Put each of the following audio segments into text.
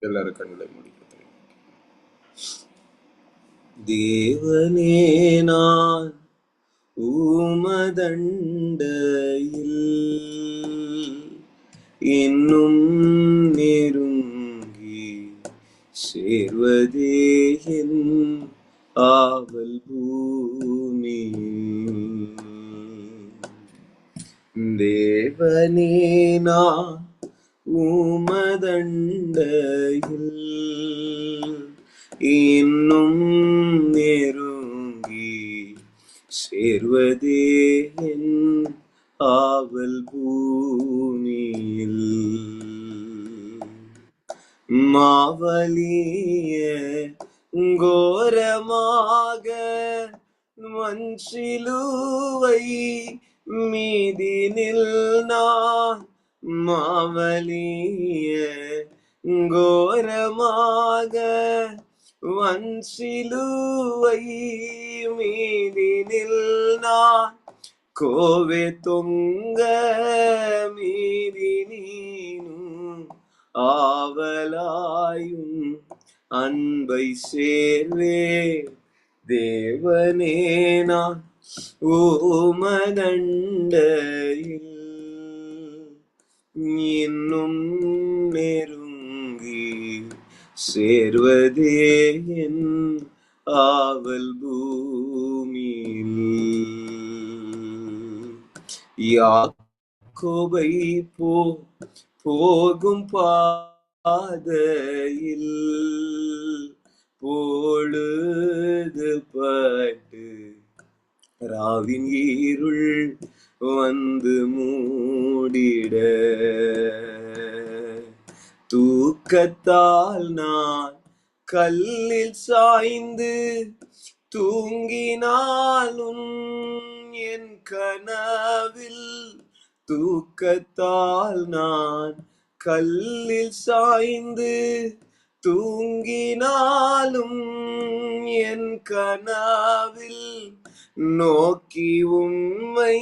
எல்லாரும் கண்களை முடிக்க தேவனே நான் உமதண்டையில் இன்னும் நெருங்கி சேர்வதே என் ஆவல் பூமி. தேவனே நான் உமதண்டையில் இன்னும் நெருங்கி சேர்வதே என் ஆவல் பூமியில். மாவலிய கோரமாக மஞ்சிலுவை மீதினில் நான் மாவலிய கோரமாக வன்சிலுவை மீதினில் நான் கோவே தொங்க மீதி நீனும் ஆவலாயும் அன்பை சேர்வே. தேவனே நான் உமதண்டையில் இன்னும் நெருங்கி சேர்வதே என் ஆவல் பூமியில். யாக்கோபை போகும் பாதையில் பொழுது பட்டு ராவின் இருள் வந்து மூடிட தூக்கத்தால் நான் கல்லில் சாய்ந்து தூங்கினாலும் என் கனவில் தூக்கத்தால் நான் கல்லில் சாய்ந்து தூங்கினாலும் என் கனவில் நோக்கி உம்மை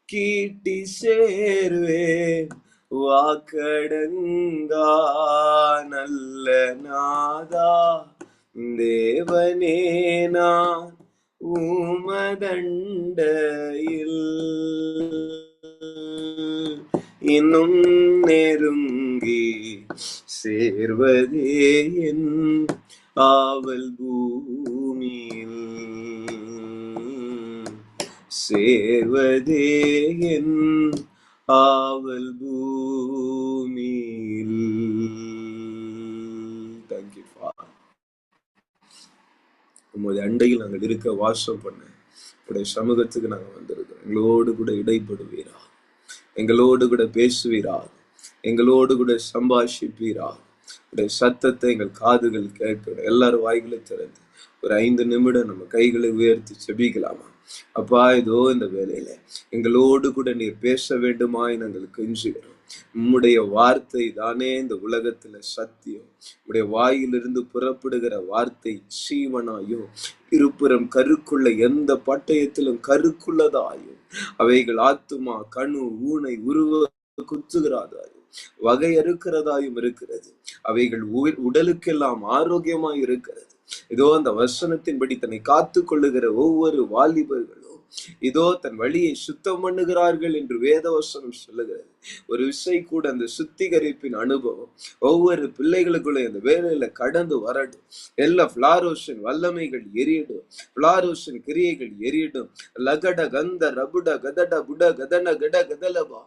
கீட்டி சேர்வேன். வாக்கடங்கா நல்ல நாதா தேவனே நான் உமதண்டையில் இன்னும் நெருங்கி சேர்வதே என் ஆவல் பூமியில். சேர்வதே என் ஆவல் பூமியில். Thank you father. உங்களுடைய அண்டையில் நாங்கள் இருக்க வாசம் பண்ண உடைய சமூகத்துக்கு நாங்கள் வந்திருக்கிறோம். எங்களோடு கூட இடைப்படுவீரா, எங்களோடு கூட பேசுவீரா, எங்களோடு கூட சம்பாஷிப்பீரா. உடைய சத்தத்தை எங்கள் காதுகள் கேட்கணும். எல்லாரும் வாய்களை திறந்து ஒரு 5 நிமிடம் நம்ம கைகளை உயர்த்தி செபிக்கலாமா? அப்பா, இதோ இந்த வேலையில எங்களோடு கூட நீர் பேச வேண்டுமாய் நாங்கள் கெஞ்சுகிறோம். உம்முடைய வார்த்தை தானே இந்த உலகத்துல சத்தியம். உம்முடைய வாயிலிருந்து புறப்படுகிற வார்த்தை சீவனாயும் இருபுறம் கருக்குள்ள எந்த பட்டயத்திலும் கருக்குள்ளதாயும் அவைகள் ஆத்துமா கணு ஊனை உருவ குத்துகிறாதாயும் வகை அறுக்கிறதாயும் இருக்கிறது. அவைகள் உடலுக்கெல்லாம் ஆரோக்கியமாய் இருக்கிறது. இதோ அந்த வசனத்தின்படி தன்னை காத்து கொள்ளுகிற ஒவ்வொரு வாலிபர்களும் இதோ தன் வழியை சுத்தம் பண்ணுகிறார்கள் என்று வேதவசனம் சொல்லுகிறது. ஒரு விசை கூட அந்த சுத்திகரிப்பின் அனுபவம் ஒவ்வொரு பிள்ளைகளுக்குள்ள அந்த வேலையில கடந்து வரட்டும். எல்லா பிளாரோஷன் வல்லமைகள் எரியடும், பிளாரோஷன் கிரியைகள் எரியடும். லகட கந்த ரபுட கதட புட கதன கட கதலபா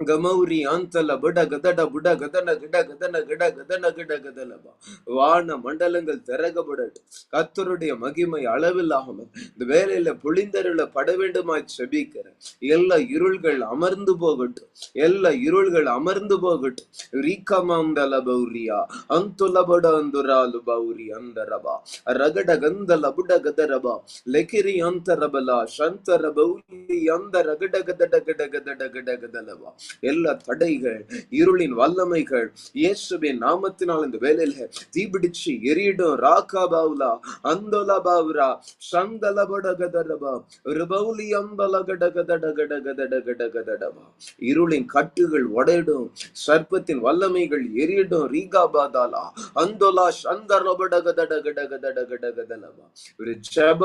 கமௌரி ஆந்தல புட கதட புட கதன கிட கதன கிட கதன கிட கதலபா. வான மண்டலங்கள் திறக்கப்படட்டும். கர்த்தருடைய மகிமை அளவில்லாமல் இந்த வேலையில பொழிந்தருள பட வேண்டுமாய் செபிக்கிறேன். எல்லா இருள்கள் அமர்ந்து போகட்டும், எல்லா இருள்கள் அமர்ந்து போகட்டும். ரீகமாந்தல பௌரியா அந்துலபட அந்துராலு பௌரி அந்தரபா ரகட கந்தல புட கதரபா லெகிரி அந்தரபலா சந்தர பௌரி அந்த ரகட கதட கட கதட கட கதலபா எல்லா தடைகள், இருளின் வல்லமைகள் இயேசுவின் நாமத்தினால் இந்த வேலையில தீபிடிச்சு எரியிடும். ராகாபாவுலா அந்தோலபாவுரா சந்தலபடகதரபா ரிபௌலி அம்பலகடகதடகடகதடகடகதடபா. இருளின் கட்டுகள் உடையிடும், சர்ப்பத்தின் வல்லமைகள் எரியிடும். ரீகாபாதாலா அந்தோலா சந்தரபடகதடகடகதடகடகதலபா. ஒரு ஜெப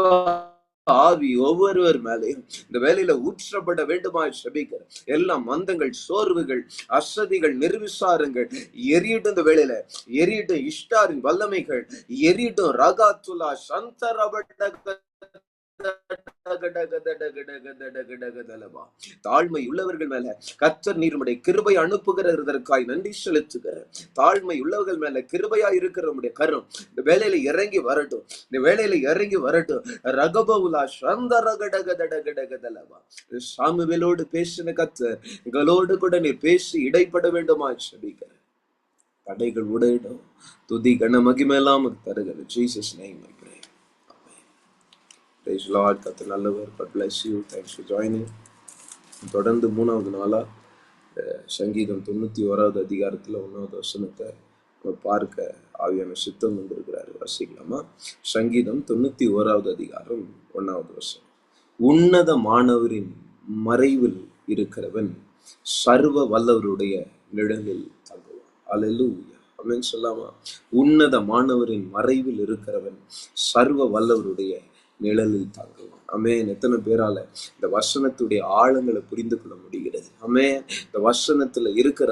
ஆவி ஒவ்வொருவர் மேலையும் இந்த வேலையில ஊற்றப்பட வேண்டுமா செபிக்கிற எல்லா மந்தங்கள், சோர்வுகள், அசதிகள், நிர்விசாரங்கள் எரியிடும். இந்த வேலையில எரியிடும். இஷ்டாரின் வல்லமைகள் எரியிடும். ரகாத்துலா சந்தரபட தாழ்மை உள்ளவர்கள் மேல கர்த்தர் நீருடைய கிருபை அனுப்புகிறதற்காய் நன்றி செலுத்துகிற. தாழ்மை உள்ளவர்கள் மேல கிருபையா இருக்கிற கரம் இந்த வேலையில இறங்கி வரட்டும். இந்த வேலையில இறங்கி வரட்டும். ரகபவுலா சந்த ரகடகதடகடகதலவா. சாமுவேலோடு பேசின கர்த்தர் எங்களோடு கூட நீ பேசி இடைப்பட வேண்டுமா செபிக்கிற. தடைகள் உடையிடும். துதி கன மகிமையெல்லாம் தருகிற. Jesus name I pray. Praise Lord. கர்த்தர் நல்லவர். God bless you. Thanks for joining. தொடர்ந்து 3வது நாளா சங்கீதம் 91வது அதிகாரத்துல 1வது வசனத்தை பார்க்க ஆவியான சித்தம் வந்திருக்கிறாரு. வாசிக்கலாமா? சங்கீதம் 91வது அதிகாரம் 1வது வசனம். உன்னதமானவரின் மறைவில் இருக்கிறவன் சர்வ வல்லவருடைய நிழலில் தங்குவான். அல்லேலூயா. ஆமென் சொல்லாமா? உன்னதமானவரின் மறைவில் இருக்கிறவன் சர்வ வல்லவருடைய நிழலில் தாங்குவான். ஆமென். எத்தனை பேரால இந்த வசனத்துடைய ஆழங்களை புரிந்து கொள்ள முடிகிறது? ஆமென். இந்த வசனத்துல இருக்கிற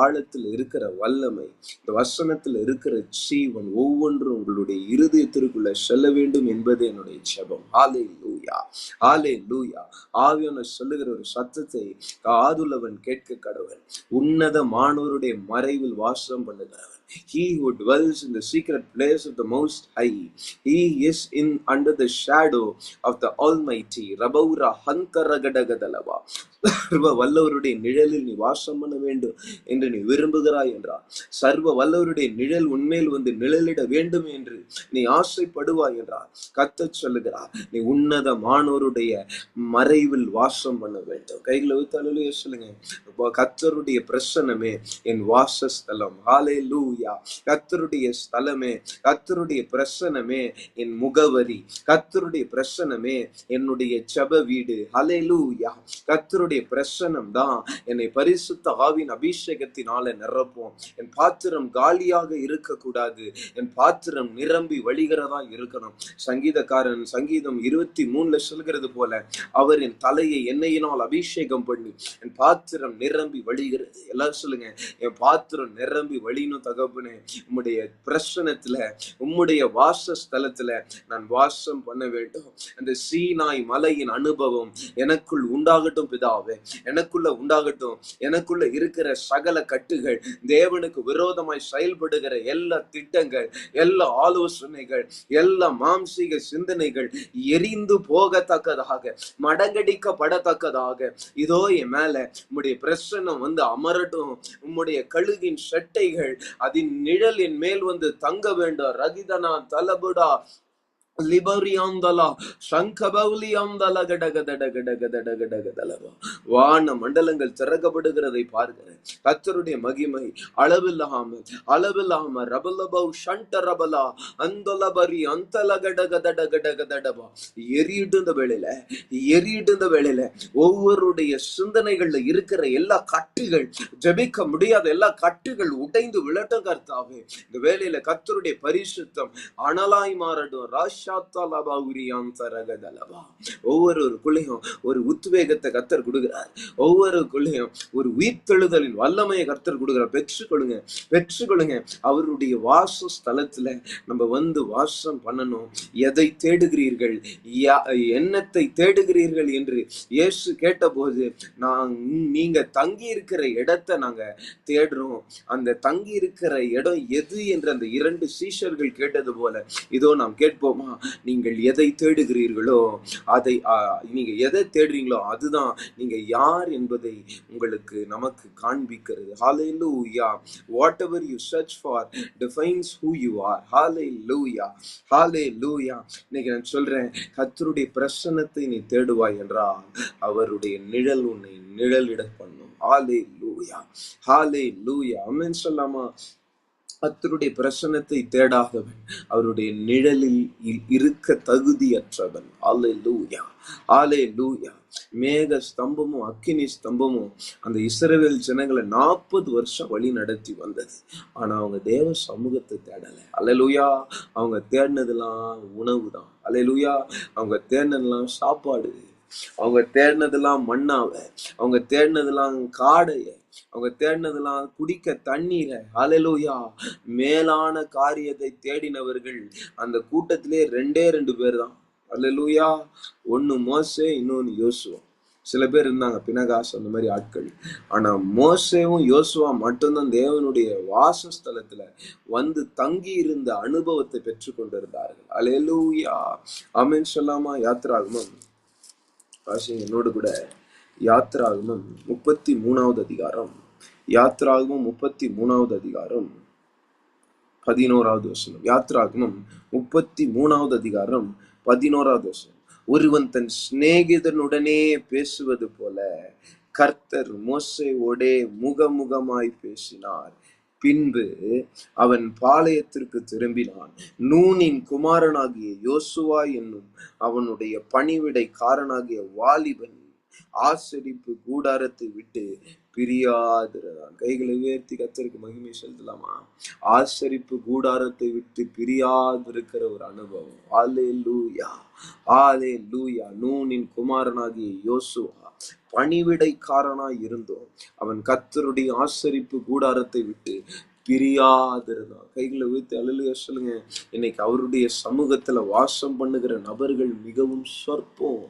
ஆழத்துல இருக்கிற வல்லமை, இந்த வசனத்துல இருக்கிற ஜீவன் ஒவ்வொன்றும் உங்களுடைய இருதயத்திற்குள்ள செல்ல வேண்டும் என்பது என்னுடைய ஜெபம். ஹல்லேலூயா, ஹல்லேலூயா. ஆவியானவர் சொல்லுகிற ஒரு சத்தத்தை காதுள்ளவன் கேட்க கடவன். உன்னதமானவருடைய மறைவில் வாசம் பண்ணுகிறவன். He who dwells in the secret place of the Most High, he is in under the shadow of the Almighty. ரபௌரா ஹந்தரகடகதலவா. சர்வ வல்லவருடைய நிழலில் நீ வாசம் பண்ண வேண்டும் என்று நீ விரும்புகிறாய் என்றார். சர்வ வல்லவருடைய நிழல் உன்மேல் வந்து நிழலிட வேண்டும் என்று நீ ஆசைப்படுவாய் என்றார். கர்த்தர் சொல்லுகிறார், நீ உன்னதமானோருடைய மறைவில் வாசம் பண்ண வேண்டும். கைகளை ஊத்தாலே சொல்லுங்க. கர்த்தருடைய பிரசன்னமே என் வாசஸ்தலம். ஹல்லேலூயா. கர்த்தருடைய ஸ்தலமே, கர்த்தருடைய பிரசன்னமே என் முகவரி, கர்த்தருடைய பிரசன்னமே என்னுடைய ஜெப வீடு. ஹல்லேலூயா. கர்த்தருடைய பிரசன்னம் தான் என்னை பரிசுத்த ஆவியின் அபிஷேகத்தினால நிரப்பும். என் பாத்திரம் காலியாக இருக்கக்கூடாது. என் பாத்திரம் நிரம்பி வழிகிறதா இருக்கணும். சங்கீதக்காரன் சங்கீதம் 23 சொல்கிறது போல, அவர் என் தலையை எண்ணெயினால் அபிஷேகம் பண்ணி என் பாத்திரம் நிரம்பி வழிகிறது. எல்லாரும் சொல்லுங்க, என் பாத்திரம் நிரம்பி வழினும் தகப்பனே. உம்முடைய பிரசனத்துல, உம்முடைய வாசஸ்தலத்துல நான் வாசம் பண்ண வேண்டும். அந்த சீனாய் மலையின் அனுபவம் எனக்குள் உண்டாகட்டும் பிதாவே, எனக்குள்ள உண்டாகட்டும். எனக்குள்ள இருக்கிற சகல கட்டுகள், தேவனுக்கு விரோதமாய் செயல்படுகிற எல்லா திட்டங்கள், எல்லா ஆலோசனைகள், எல்லா மாம்சீக சிந்தனைகள் எரிந்து போகத்தக்கதாக, மடங்கடிக்கப்படத்தக்கதாக இதோ என் மேல உம்முடைய பிரசன்னம் வந்து அமரட்டும். உம்முடைய கழுகின் சட்டைகள் அதன் நிழலின் மேல் வந்து தங்க வேண்டும். ரகிதனா தலபுடா லிபரியாந்தலா சங்கபௌலியாந்தல கடகடகடகடகடகடகடலவா. வான மண்டலங்கள் திறக்கப்படுகிறதை பார்க்கிறேன். கர்த்தருடைய மகிமை அளவில்லாம ரபலபௌ ஷண்டரபலா அந்தலபரி அந்தலகடகடகடகடகடபா. எரியிடுந்த வேளையில ஒவ்வொருடைய சிந்தனைகள்ல இருக்கிற எல்லா கட்டுகள், ஜெபிக்க முடியாத எல்லா கட்டுகள் உடைந்து விழட்டும் கர்த்தாவே. இந்த வேளையில கர்த்தருடைய பரிசுத்தம் அனலாய் மாறட்டும். ஒவ்வொருக்குள்ளேயும் ஒரு உத்வேகத்தை கர்த்தர் கொடுக்கிறார். ஒவ்வொருக்குள்ளேயும் ஒரு உயிர்த்தெழுதலின் வல்லமையை கர்த்தர் கொடுக்கிறார். பெற்றுக்கொள்ளுங்க. அவருடைய வாசஸ்தலத்துல நம்ம வந்து வாசம் பண்ணணும். எதை தேடுகிறீர்கள், என்னத்தை தேடுகிறீர்கள் என்று இயேசு கேட்டபோது, நீங்க தங்கி இருக்கிற இடத்தை நாங்க தேடுறோம். அந்த தங்கி இருக்கிற இடம் எது என்று அந்த 2 சீஷர்கள் கேட்டது போல இதோ நாம் கேட்போமா? நீங்கள் எதை தேடுகிறீர்களோ அதை, நீங்க எதை தேடுறீங்களோ அதுதான் நீங்க யார் என்பதை உங்களுக்கு நமக்கு காண்பிக்கிறது. Hallelujah. Whatever you search for defines who you are. Hallelujah. Hallelujah. இன்னைக்கு நான் சொல்றேன், கர்த்தருடைய பிரசன்னத்தை நீ தேடுவாய் என்றால் அவருடைய நிழல் உன்னை நிழலிட பண்ணும். ஹalleluya, ஹalleluya. ஆமென் சொல்லாமா? கர்த்தருடைய பிரசன்னத்தை தேடாதவன் அவருடைய நிழலில் இருக்க தகுதியற்றவன். அல்லேலூயா, அல்லேலூயா. மேக ஸ்தம்பமும் அக்கினி ஸ்தம்பமும் அந்த இஸ்ரவேல் ஜனங்களை 40 வருஷம் வழி நடத்தி வந்தது. ஆனா அவங்க தேவ சமூகத்தை தேடல. அல்லேலூயா. அவங்க தேடினதெல்லாம் உணவு தான். அல்லேலூயா. அவங்க தேடினதெல்லாம் சாப்பாடு, அவங்க தேடினதெல்லாம் மண்ணாவ, அவங்க தேடினதெல்லாம் காடைய, அவங்க தேடினதெல்லாம் குடிக்க தண்ணீரை. ஹல்லேலூயா. மேலான காரியத்தை தேடினவர்கள் அந்த கூட்டத்திலே 2 பேர் தான். ஹல்லேலூயா. ஒன்னு மோசே, இன்னொன்னு யோசுவா. சில பேர் இருந்தாங்க, பினகாஸ், அந்த மாதிரி ஆட்கள். ஆனா மோசேவும் யோசுவா மட்டும்தான் தேவனுடைய வாசஸ்தலத்துல வந்து தங்கி இருந்த அனுபவத்தை பெற்று கொண்டிருந்தார்கள். ஹல்லேலூயா. ஆமென் சொல்லாமா? யாத்திராகமம் என்னோடு கூட யாத்திராகமம் 33வது அதிகாரம், யாத்திராகமம் 33வது அதிகாரம் 11வது வசனம். யாத்திராகமம் 33வது அதிகாரம் 11வது வசனம். ஒருவன் தன் சிநேகிதனுடனே பேசுவது போல கர்த்தர் மோசேயோடே முகமுகமாய் பேசினார். பின்பு அவன் பாளையத்திற்கு திரும்பினான். நூனின் குமாரனாகிய யோசுவா என்னும் அவனுடைய பணிவிடைக்காரனாகிய வாலிபன் ஆசரிப்பு கூடாரத்தை விட்டு பிரியாதிருந்தான். கைகளை உயர்த்தி கர்த்தருக்கு மகிமை செலுத்தலாமா? ஆசரிப்பு கூடாரத்தை விட்டு பிரியாதிருக்கிற ஒரு அனுபவம். அல்லேலூயா, அல்லேலூயா. நூனின் குமாரனாகிய யோசுவா பணிவிடைக்காரனாய் இருந்தோம். அவன் கர்த்தருடைய ஆசரிப்பு கூடாரத்தை விட்டு பிரியாதிருந்தான். கைகளை உயர்த்தி அல்லேலூயா சொல்லுங்க. இன்னைக்கு அவருடைய சமூகத்துல வாசம் பண்ணுகிற நபர்கள் மிகவும் சொற்பம்.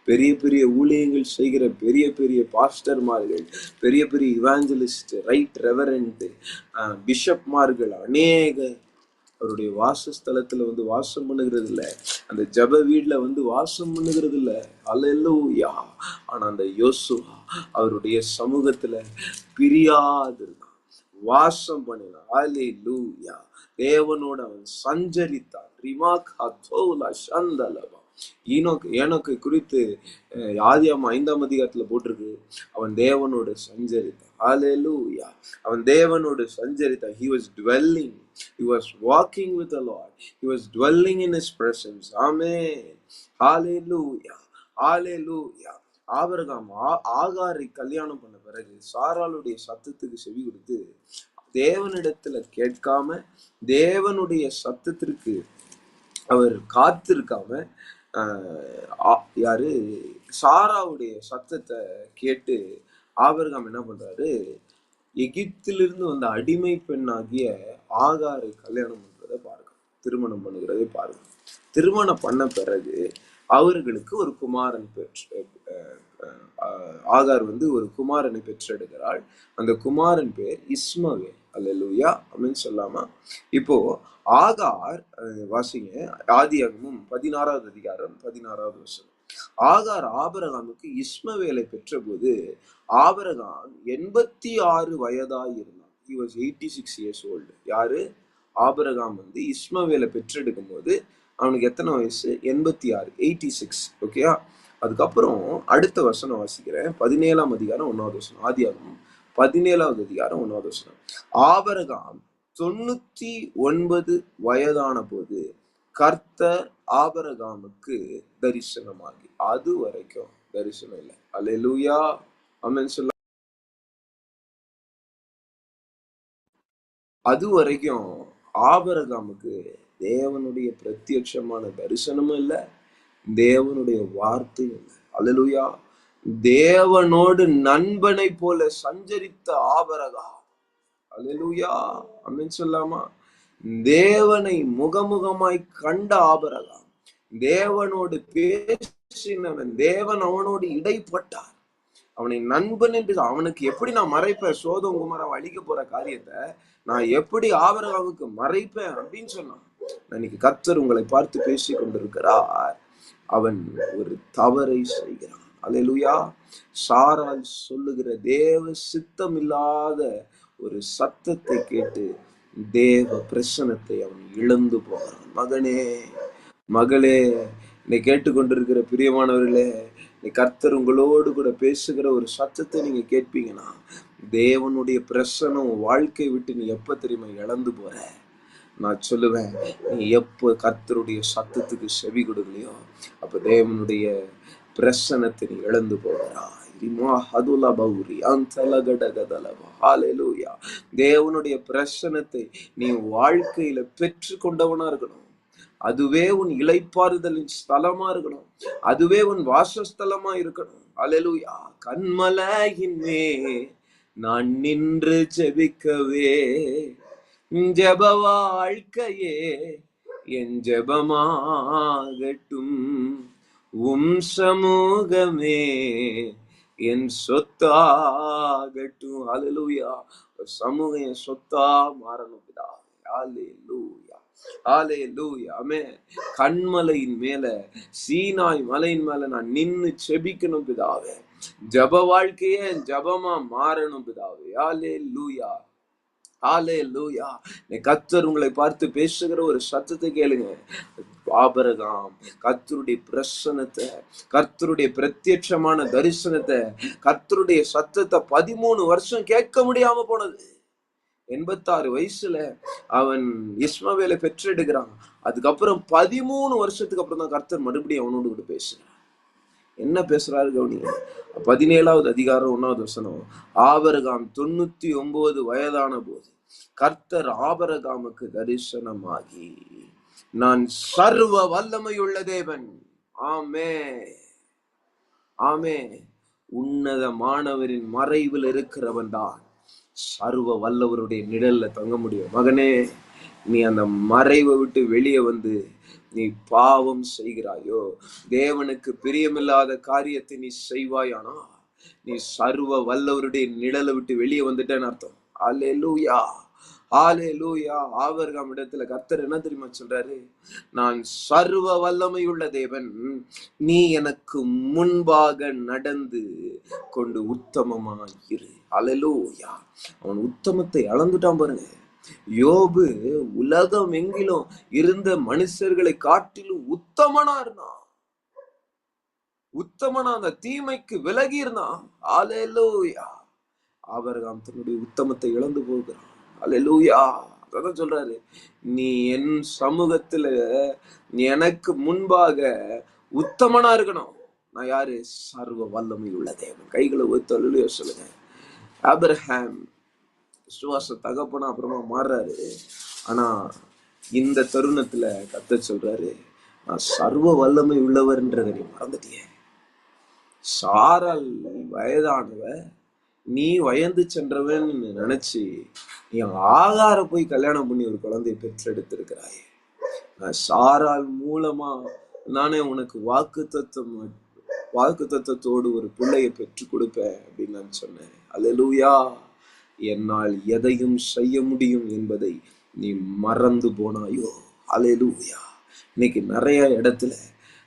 பெரிய பெரிய ஊழியங்கள் செய்கிற பெரிய பெரிய பாஸ்டர்மார்கள், பெரிய பெரிய இவாஞ்சலிஸ்ட், ரைட் ரெவரண்ட், பிஷப்மார்கள் அநேக அவருடைய வாசஸ்தலத்துல வந்து வாசம் பண்ணுகிறது இல்ல, அந்த ஜப வீட்ல வந்து வாசம் பண்ணுகிறது இல்ல. அல்லேலூயா. ஆனா அந்த யோசுவா அவருடைய சமூகத்துல பிரியாது வாசம் பண்ணினான். அல்லேலூயா. தேவனோடு அவன் சஞ்சரித்தான். ரிமாகா தோலா சந்தலபா. ஏனோக்கை குறித்து ஆதியாகமம் 5ஆம் அதிகாரத்துல போட்டிருக்கு, அவன் தேவனோடு சஞ்சரித்தான். ஹல்லேலூயா. அவன் தேவனோடு சஞ்சரித்தான். He was dwelling, he was walking with the Lord, he was dwelling in his presence. Amen. Hallelujah, hallelujah. Abraham ஆகாரை கல்யாணம் பண்ண பிறகு சாராளுடைய சத்தத்துக்கு செவி கொடுத்து தேவனிடத்துல கேட்காம, தேவனுடைய சத்தத்திற்கு அவர் காத்திருக்காம, யாரு சாராவுடைய சத்தத்தை கேட்டு ஆபிரகாம் என்ன பண்றாரு? எகிப்திலிருந்து வந்த அடிமை பெண்ணாகிய ஆகாரை கல்யாணம் பண்றதை பாருங்க, திருமணம் பண்ணுகிறதை பாருங்க. திருமணம் பண்ண பிறகு அவர்களுக்கு ஒரு குமாரன் ஆகார் வந்து ஒரு குமாரனை பெற்றெடுக்கிறாள். அந்த குமாரன் பேர் இஸ்மவேல். அல்லேலூயா, ஆமென் சொல்லாமா? இப்போ ஆகார், வாசிங்க ஆதியாகமம் 16வது அதிகாரம் 16வது வசனம். ஆகார் ஆபிரகாமுக்கு இஸ்மவேலை பெற்ற போது ஆபிரகாம் 86 வயதாய் இருந்தான். He was 86 years old. யாரு? ஆபிரகாம் வந்து இஸ்மவேலை பெற்றெடுக்கும் போது அவனுக்கு எத்தனை வயசு? 86, 86. ஓகேயா? அதுக்கப்புறம் அடுத்த வசனம் வாசிக்கிறேன். 17ஆம் அதிகாரம் 1வது வசனம். ஆதியாகமம் 17வது அதிகாரம் 1வது வசனம். ஆபிரகாம் 99 வயதான போது கர்த்தர் ஆபிரகாமுக்கு தரிசனமாகி, அது வரைக்கும் தரிசனம் இல்லை. அல்லேலூயா, ஆமென் சொல்ல. அது வரைக்கும் ஆபிரகாமுக்கு தேவனுடைய பிரத்யட்சமான தரிசனமும் இல்லை, தேவனுடைய வார்த்தையும் இல்லை. அல்லேலூயா. தேவனோடு நண்பனை போல சஞ்சரித்த ஆபிரகாம். அல்லேலூயா, ஆமென் சொல்லாமா? தேவனை முகமுகமாய் கண்ட ஆபிரகாம், தேவனோடு பேசினவன், தேவன் அவனோடு இடைப்பட்டார், அவனை நண்பன் என்று. அவனுக்கு எப்படி நான் மறைப்பேன்? சோதோம் குமாரா அழிக்க போற காரியத்தை நான் எப்படி ஆபிரகாமுக்கு மறைப்பேன் அப்படின்னு சொன்னான். இன்னைக்கு கர்த்தர் உங்களை பார்த்து பேசி கொண்டிருக்கிறார். அவன் ஒரு தவறை செய்கிறான். அல்லேலூயா. சாராள் சொல்லுகிற தேவ சித்தம் இல்லாத ஒரு சத்தத்தை கேட்டு தேவ பிரசனத்தை அவன் இழந்து போகிறான். மகனே, மகளே, என்னை கேட்டுக்கொண்டிருக்கிற பிரியமானவர்களே, கர்த்தர் உங்களோடு கூட பேசுகிற ஒரு சத்தத்தை நீங்க கேட்பீங்கன்னா, தேவனுடைய பிரசன்னம் வாழ்க்கை விட்டு நீ எப்ப தெரியுமா இழந்து போற? நான் சொல்லுவேன், நீ எப்போ கர்த்தருடைய சத்தத்துக்கு செவி கொடுக்கலையோ அப்ப தேவனுடைய பிரசன்னத்தை நீ இழந்து போகிறாய். தேவனுடைய பிரசன்னத்தை நீ வாழ்க்கையில பெற்று கொண்டவனா இருக்கணும். அதுவே உன் இளைப்பாறுதலின் ஸ்தலமா இருக்கணும். அதுவே உன் வாசஸ்தலமா இருக்கணும். அல்லேலூயா. கண்மலையின் மேல் நான் நின்று ஜெபிக்கவே ஜெப வாழ்க்கையே என் ஜெபமாகட்டும். சமூகமே என் சொத்தாகட்டும். அல்லேலூயா. சமூகம் என் சொத்தா மாறணும் பிதாவே. அல்லேலூயா, அல்லேலூயா, ஆமென். கண்மலையின் மேல, சீனாய் மலையின் மேல நான் நின்னு செபிக்கணும் பிதாவே. ஜெப வாழ்க்கையே ஜெபமா மாறணும் பிதாவே. அல்லேலூயா, அல்லேலூயா. கர்த்தர் உங்களை பார்த்து பேசுகிற ஒரு சத்தத்தை கேளுங்க. ஆபிரகாம் கர்த்தருடைய பிரசன்னத்தை, கர்த்தருடைய பிரத்யட்சமான தரிசனத்தை, கர்த்தருடைய சத்தத்தை 13 வருஷம் கேட்க முடியாம போனது. 86 வயசுல அவன் இஸ்மவேலை பெற்றெடுக்கிறான். அதுக்கப்புறம் 13 வருஷத்துக்கு அப்புறம் தான் கர்த்தர் மறுபடியும் அவனோடு கூட பேசுறான். என்ன பேசுறாரு கவனிங்க. 17வது அதிகாரம் 1வது வசனம். ஆபிரகாம் 99 வயதான போது கர்த்தர் ஆபிரகாமுக்கு தரிசனமாகி, நான் சர்வ வல்லமையுள்ள தேவன். ஆமே, ஆமே. உன்னதமானவரின் மறைவில் இருக்கிறவன் தான் சர்வ வல்லவருடைய நிழல்ல தங்க முடியும். மகனே, நீ அந்த மறைவை விட்டு வெளியே வந்து நீ பாவம் செய்கிறாயோ, தேவனுக்கு பிரியமில்லாத காரியத்தை நீ செய்வாயானா, நீ சர்வ வல்லவருடைய நிழலை விட்டு வெளியே வந்துட்டேன்னு அர்த்தம். அல்லேலூயா, அல்லேலூயா. ஆபிரகாம் இடத்துல கர்த்தர் என்ன தெரியுமா சொல்றாரு? நான் சர்வ வல்லமையுள்ள தேவன், நீ எனக்கு முன்பாக நடந்து கொண்டு உத்தமமாயிரு. அல்லேலூயா. அவன் உத்தமத்தை அளந்துட்டான் பாருங்க. யோபு உலகம் எங்கிலும் இருந்த மனுஷர்களை காட்டிலும் உத்தமனா இருந்தான். உத்தமனா, அந்த தீமைக்கு விலகி இருந்தான். அல்லேலூயா. ஆபிரகாம் தன்னுடைய உத்தமத்தை இழந்து போகிறான். அல்லேலூயா. அதான் சொல்றாரு, நீ என் சமூகத்துல எனக்கு முன்பாக உத்தமனா இருக்கணும். நான் யாரு? சர்வ வல்லமை உள்ள தேவன். கைகளை ஒத்தொழிய சொல்லுங்க. ஆபிரகாம் விசுவாச தகப்பனா அப்புறமா மாறுறாரு. ஆனா இந்த தருணத்துல கர்த்தர் சொல்றாரு, நான் சர்வ வல்லமை உள்ளவர்ன்றதை நீ மறந்துட்டிய. சாராள் வயதானவ, நீ வயந்து சென்றவன் நினைச்சு நீ ஆகார போய் கல்யாணம் பண்ணி ஒரு குழந்தையை பெற்றெடுத்திருக்கிறாய். நான் சாராள் மூலமா நானே உனக்கு வாக்கு தத்தத்தோடு ஒரு பிள்ளையை பெற்றுக் கொடுப்பேன் அப்படின்னு நான் சொன்னேன். அல்லேலூயா. என்னால் எதையும் செய்ய முடியும் என்பதை நீ மறந்து போனாயோ. அல்லேலூயா. இன்னைக்கு நிறைய இடத்துல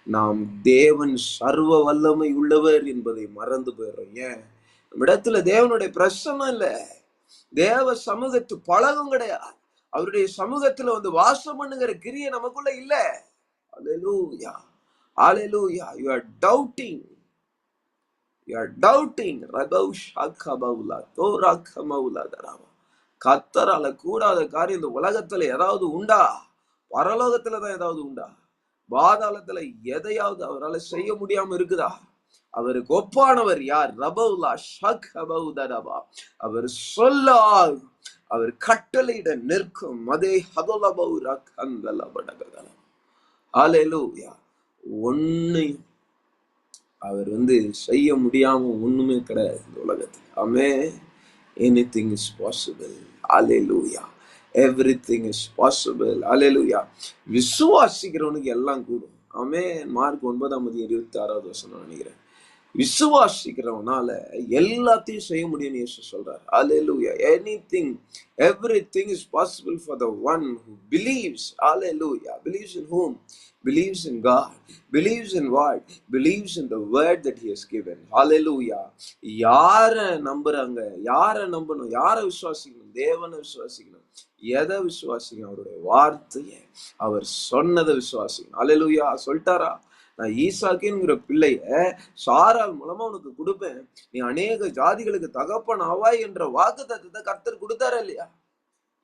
நாம் தேவன் சர்வ வல்லமை உள்ளவர் என்பதை மறந்து போயிடுறோம். ஏன்? நம்ம இடத்துல தேவனுடைய பிரசன்னம் இல்ல, தேவ சமூகத்து பழகம் கிடையாது, அவருடைய சமூகத்துல வந்து வாசம் பண்ணுகிற கிரியை நமக்குள்ள இல்ல. அல்லேலூயா, அல்லேலூயா. You are doubting. You are doubting. கர்த்தரால கூடாத காரியம் இந்த உலகத்துல ஏதாவது உண்டா? பரலோகத்துலதான் ஏதாவது உண்டா? பாதாளத்துல எதையாவது அவரால் செய்ய முடியாம இருக்குதா? அவருக்கு ஒப்பானவர் யார்? ரபவுலா ஷக் அபவுதரபா. அவர் சொல்லால், அவர் கட்டளையிட நிற்கும். அதே ஹதலபவு ரக்கந்தலபடகதலம். அல்லேலூயா. ஒன்னையும் அவர் செய்ய முடியாம ஒண்ணுமே கிடையாது இந்த உலகத்துல. ஆமென். Anything is possible. Hallelujah. Everything is possible. Hallelujah. விசுவாசிக்கிறவனுக்கு எல்லாம் கூடும். ஆமென். மார்க் 9:26 வசனம் நினைக்கிறேன். விசுவாசிக்கிறவனால எல்லாத்தையும் செய்ய முடியும்னு இயேசு சொல்றார். Hallelujah. Anything, everything is possible for the one who believes. Hallelujah. Believes in whom? Believes in God. Believes in what? Believes in the word that he has given. Hallelujah. யார நம்புறாங்க? யார நம்பணும்? யார விசுவாசிக்கணும்? தேவனை விசுவாசிக்கணும். எதை விசுவாசிக்கணும்? அவருடைய வார்த்தையை, அவர் சொன்னதை விசுவாசிக்கணும். Hallelujah. சொல்லிட்டாரா? நான் ஈசாக்குங்கிற பிள்ளைய சாரால் மூலமா உனக்கு கொடுப்பேன், நீ அநேக ஜாதிகளுக்கு தகப்பன் ஆவாய் என்ற வாக்குத்தத்தத்தை கர்த்தர் கொடுத்தாரா இல்லையா?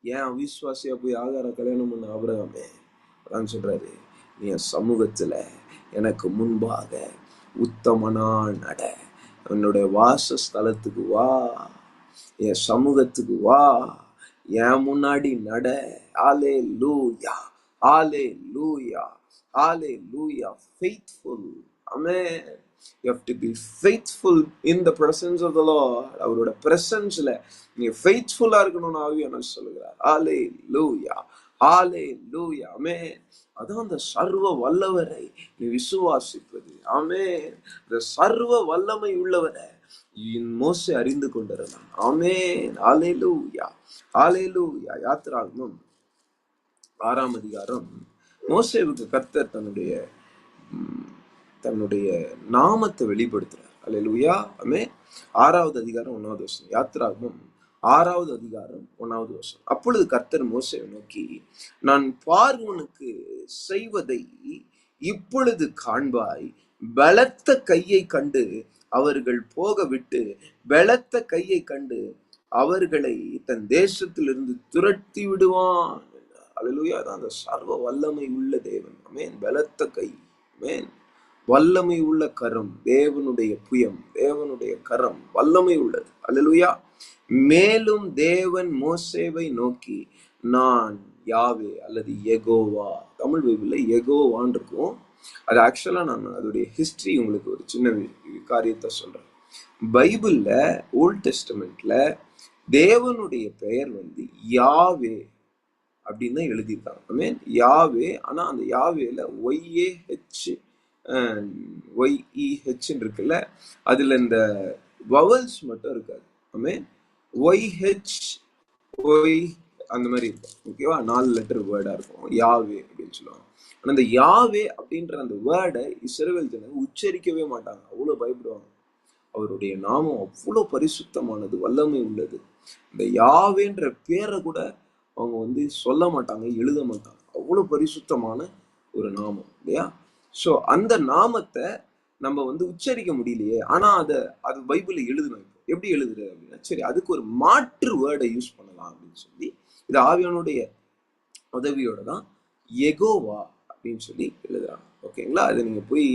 ஏன் அவிசுவாசியா போய் ஆகார கல்யாணம் பண்ண ஆபிரகாமே? அதான் சொல்றாரு, நீ என் சமூகத்துல எனக்கு முன்பாக உத்தமனா நட, என்னுடைய வாசஸ்தலத்துக்கு வா, என் சமூகத்துக்கு வா, என் முன்னாடி நட. ஹல்லேலூயா, ஹல்லேலூயா, ஹல்லேலூயா. Faithful. Amen. You have to be faithful in the presence of the Lord. அவரோட பிரசன்ஸ்ல நீங்க ஃபெய்த்ஃபுல்லா இருக்கணும்னு ஆவியானவர் சொல்லுகிறார். ஹல்லேலூயா, ஹல்லேலூயா. ஆமென். அதான் அந்த சர்வ வல்லவரை நீ விசுவாசிப்பது. ஆமென். இந்த சர்வ வல்லமை உள்ளவரை மோசே அறிந்து கொண்டிருந்தான். ஆமென். ஹல்லேலூயா, ஹல்லேலூயா. யாத்திராகமம் 6ஆம் அதிகாரம். மோசேவுக்கு கர்த்தர் தன்னுடைய நாமத்தை வெளிப்படுத்துறார். அல்லேலூயா. ஆமென். 6வது அதிகாரம் 1வது வசனம். யாத்திராகமம் 6வது அதிகாரம் 1வது வசனம். அப்பொழுது கர்த்தர் மோசேவை நோக்கி, நான் பார்வோனுக்கு செய்வதை இப்பொழுது காண்பாய், பலத்த கையை கண்டு அவர்கள் போக விட்டு, பலத்த கையை கண்டு அவர்களை தன் தேசத்திலிருந்து துரத்தி விடுவான். அல்லேலூயா. அதான் அந்த சர்வ வல்லமை உள்ள தேவன். ஆமென். பலத்த கை. ஆமென். வல்லமை உள்ள கரம், தேவனுடைய புயம், தேவனுடைய கரம் வல்லமை உள்ளது. அல்லேலூயா. மேலும் தேவன் மோசேவை நோக்கி, நான் யாவே அல்லது யெகோவா, தமிழ் பைபிள்ல யெகோவான் இருக்கும். அது ஆக்சுவலா நான் அதோடைய ஹிஸ்டரி உங்களுக்கு ஒரு சின்ன காரியத்தை சொல்றேன். பைபிள்ல ஓல்ட் டெஸ்டமெண்ட்ல தேவனுடைய பெயர் யாவே அப்படின்னு தான் எழுதியிருக்காங்க. ஐ யாவே. ஆனா அந்த யாவேல YAH இருக்குல்ல, அதுல இந்த வவல்ஸ் மட்டும் இருக்காது. YHY அந்த மாதிரி இருக்கும். ஓகேவா? 4 லெட்டர் வேர்டா இருக்கும் யாவே அப்படின்னு சொல்லுவாங்க. ஆனா அந்த யாவே அப்படின்ற அந்த வேர்டை இஸ்ரவேல் ஜனங்க உச்சரிக்கவே மாட்டாங்க, அவ்வளவு பயப்படுவாங்க. அவருடைய நாமம் அவ்வளவு பரிசுத்தமானது, வல்லமை உள்ளது. இந்த யாவேன்ற பேரை கூட அவங்க சொல்ல மாட்டாங்க, எழுத மாட்டாங்க. அவ்வளவு பரிசுத்தமான ஒரு நாமம் இல்லையா? சோ அந்த நாமத்தை நம்ம உச்சரிக்க முடியலையே, ஆனா அது பைபிள்ல எழுதணும். எப்படி எழுதுறது அப்படின்னா, சரி அதுக்கு ஒரு மாற்று வேர்டை யூஸ் பண்ணலாம் அப்படின்னு சொல்லி, இது ஆவியானுடைய உதவியோட தான் யெகோவா அப்படின்னு சொல்லி எழுதுறாங்க. ஓகேங்களா? அதை நீங்க போய்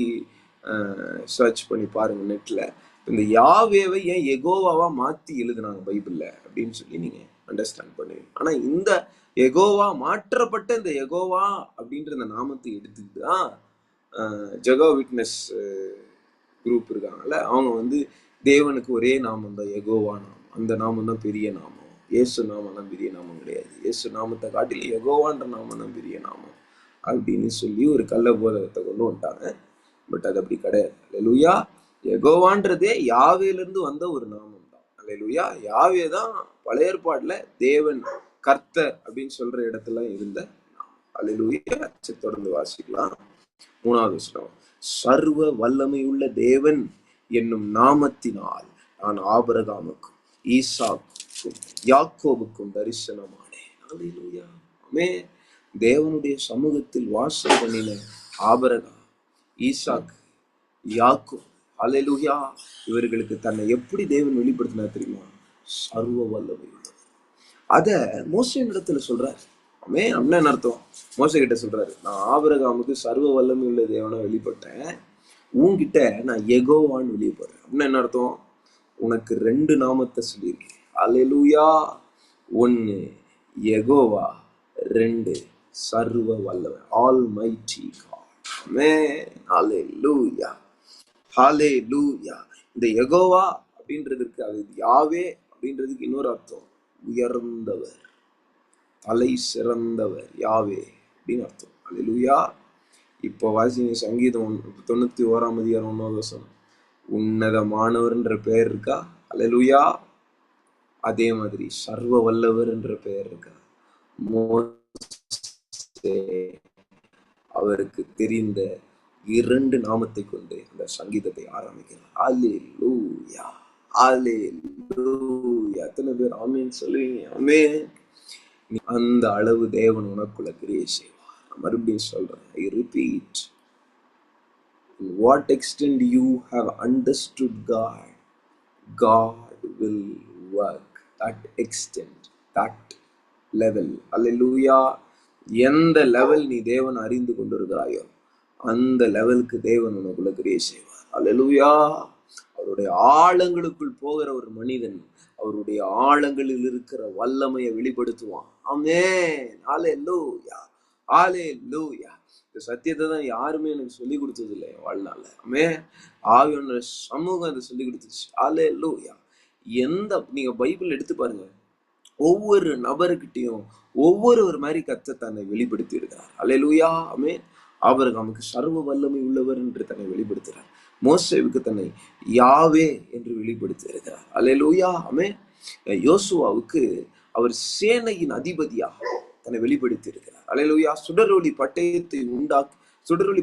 சர்ச் பண்ணி பாருங்க நெட்ல. இந்த யாவேவை ஏன் யெகோவாவா மாத்தி எழுதுனாங்க பைபிள்ல அப்படின்னு சொல்லி நீங்க அண்டர்ஸ்டாண்ட் பண்ணுவீங்க. ஆனா இந்த யெகோவா மாற்றப்பட்ட இந்த யெகோவா அப்படின்ற இந்த நாமத்தை எடுத்துக்கிட்டு தான் ஜெகோ விட்னஸ் குரூப் இருக்காங்கல்ல, அவங்க தேவனுக்கு ஒரே நாமம் தான் யெகோவா நாமம். அந்த நாமம் தான் பெரிய நாமம். இயேசு நாமம் தான் பெரிய நாமம் கிடையாது. இயேசு நாமத்தை காட்டில யெகோவான்ற நாமம் தான் பெரிய நாமம் அப்படின்னு சொல்லி ஒரு கள்ள போதகத்தை கொண்டு வந்துட்டாங்க. பட் அது அப்படி கிடையாது. அல்லேலூயா. யெகோவான்றதே யாவேலிருந்து வந்த ஒரு நாமம் தான். அல்லேலூயா. யாவே தான் பழைய ஏற்பாடுல தேவன், கர்த்தர் அப்படின்னு சொல்ற இடத்துல இருந்த நாமம். அல்லேலூயா. தொடர்ந்து வாசிக்கலாம். 3வது வசனம். சர்வ வல்லமையுள்ள தேவன் என்னும் நாமத்தினால் நான் ஆபிரகாமுக்கும் ஈசாக்குக்கும் யாக்கோபுக்கும் தரிசனமானேன். அல்லேலூயா. ஆமென். தேவனுடைய சமூகத்தில் வாசம் பண்ணின ஆபிரகாம், ஈசாக், யாக்கோப், அல்லேலூயா, இவர்களுக்கு தன்னை எப்படி தேவன் வெளிப்படுத்தினா தெரியுமா? சர்வ வல்லமை உள்ளது. அத மோசேயின் இடத்துல சொல்றாரு. ஆமென். என்ன அர்த்தம்? மோசே கிட்ட சொல்றாரு, நான் ஆபிரகாமுக்கு சர்வ வல்லமை உள்ள தேவனா வெளிப்பட்டேன், உன்கிட்ட நான் யெகோவான்னு வெளிப்படுறேன். என்ன அர்த்தம்? உனக்கு 2 நாமத்தை சொல்லியிருக்கேன். அல்லேலூயா. 1 யெகோவா, 2 சர்வ வல்லமை, ஆல்மைட்டி காட். ஆமென். அல்லேலூயா, ஹல்லேலூயா. இந்த யெகோவா அப்படின்றதுக்கு, அது யாவே அப்படின்றதுக்கு இன்னொரு அர்த்தம், உயர்ந்தவர், தலை சிறந்தவர், யாவே அப்படின்னு அர்த்தம். அல்லேலூயா. இப்போ வாசிங்க சங்கீதம் 91ஆம் அதிகாரம் 1வது வசனம். உன்னதமானவர் என்ற பெயர் இருக்கா? அல்லேலூயா. அதே மாதிரி சர்வ வல்லவர் என்ற பெயர் இருக்கா? மோசே அவருக்கு தெரிந்த 2 நாமத்தை கொண்டு அந்த சங்கீதத்தை ஆரம்பிக்கிறார். அல்லேலூயா, அல்லேலூயா. எத்தனை பேர் ஆமென் சொல்லுவீங்க? ஆமென். அந்த அளவு தேவன் உனக்குள்ள கிரியை செய்வார். மறுபடியும் சொல்றேன், I repeat, what extent you have understood God, God will work that extent, that level. Hallelujah. எந்த லெவல் நீ தேவன் அறிந்து கொண்டிருக்கிறாயோ அந்த லெவலுக்கு தேவன் உனக்குள்ள கிரியை செய்வார். ஹல்லேலூயா. அவருடைய ஆழங்களுக்குள் போகிற ஒரு மனிதன் அவருடைய ஆழங்களில் இருக்கிற வல்லமையை வெளிப்படுத்துவான். ஆமென். ஹல்லேலூயா. ஹல்லேலூயா. இந்த சத்தியத்தை தான் யாருமே எனக்கு சொல்லி கொடுத்தது இல்லை என் வாழ்நாள்ல. ஆமென். ஆவியானவர் சமூகம் அதை சொல்லி கொடுத்துச்சு. ஹல்லேலூயா. நீங்க பைபிள் எடுத்து பாருங்க, ஒவ்வொரு நபருக்கிட்டையும் ஒவ்வொரு மாதிரி கர்த்தர் தன்னை வெளிப்படுத்தி இருக்கிறார். ஹல்லேலூயா. ஆமென். அவர் நமக்கு சர்வ வல்லமை உள்ளவர் என்று தன்னை வெளிப்படுத்துகிறார். மோசேவுக்கு தன்னை யாவே என்று வெளிப்படுத்தி இருக்கிறார். ஹல்லேலூயா. ஆமென். யோசுவாவுக்கு அவர் சேனையின் அதிபதியாக தன்னை வெளிப்படுத்தி இருக்கிறார். ஹல்லேலூயா. சுடரொளி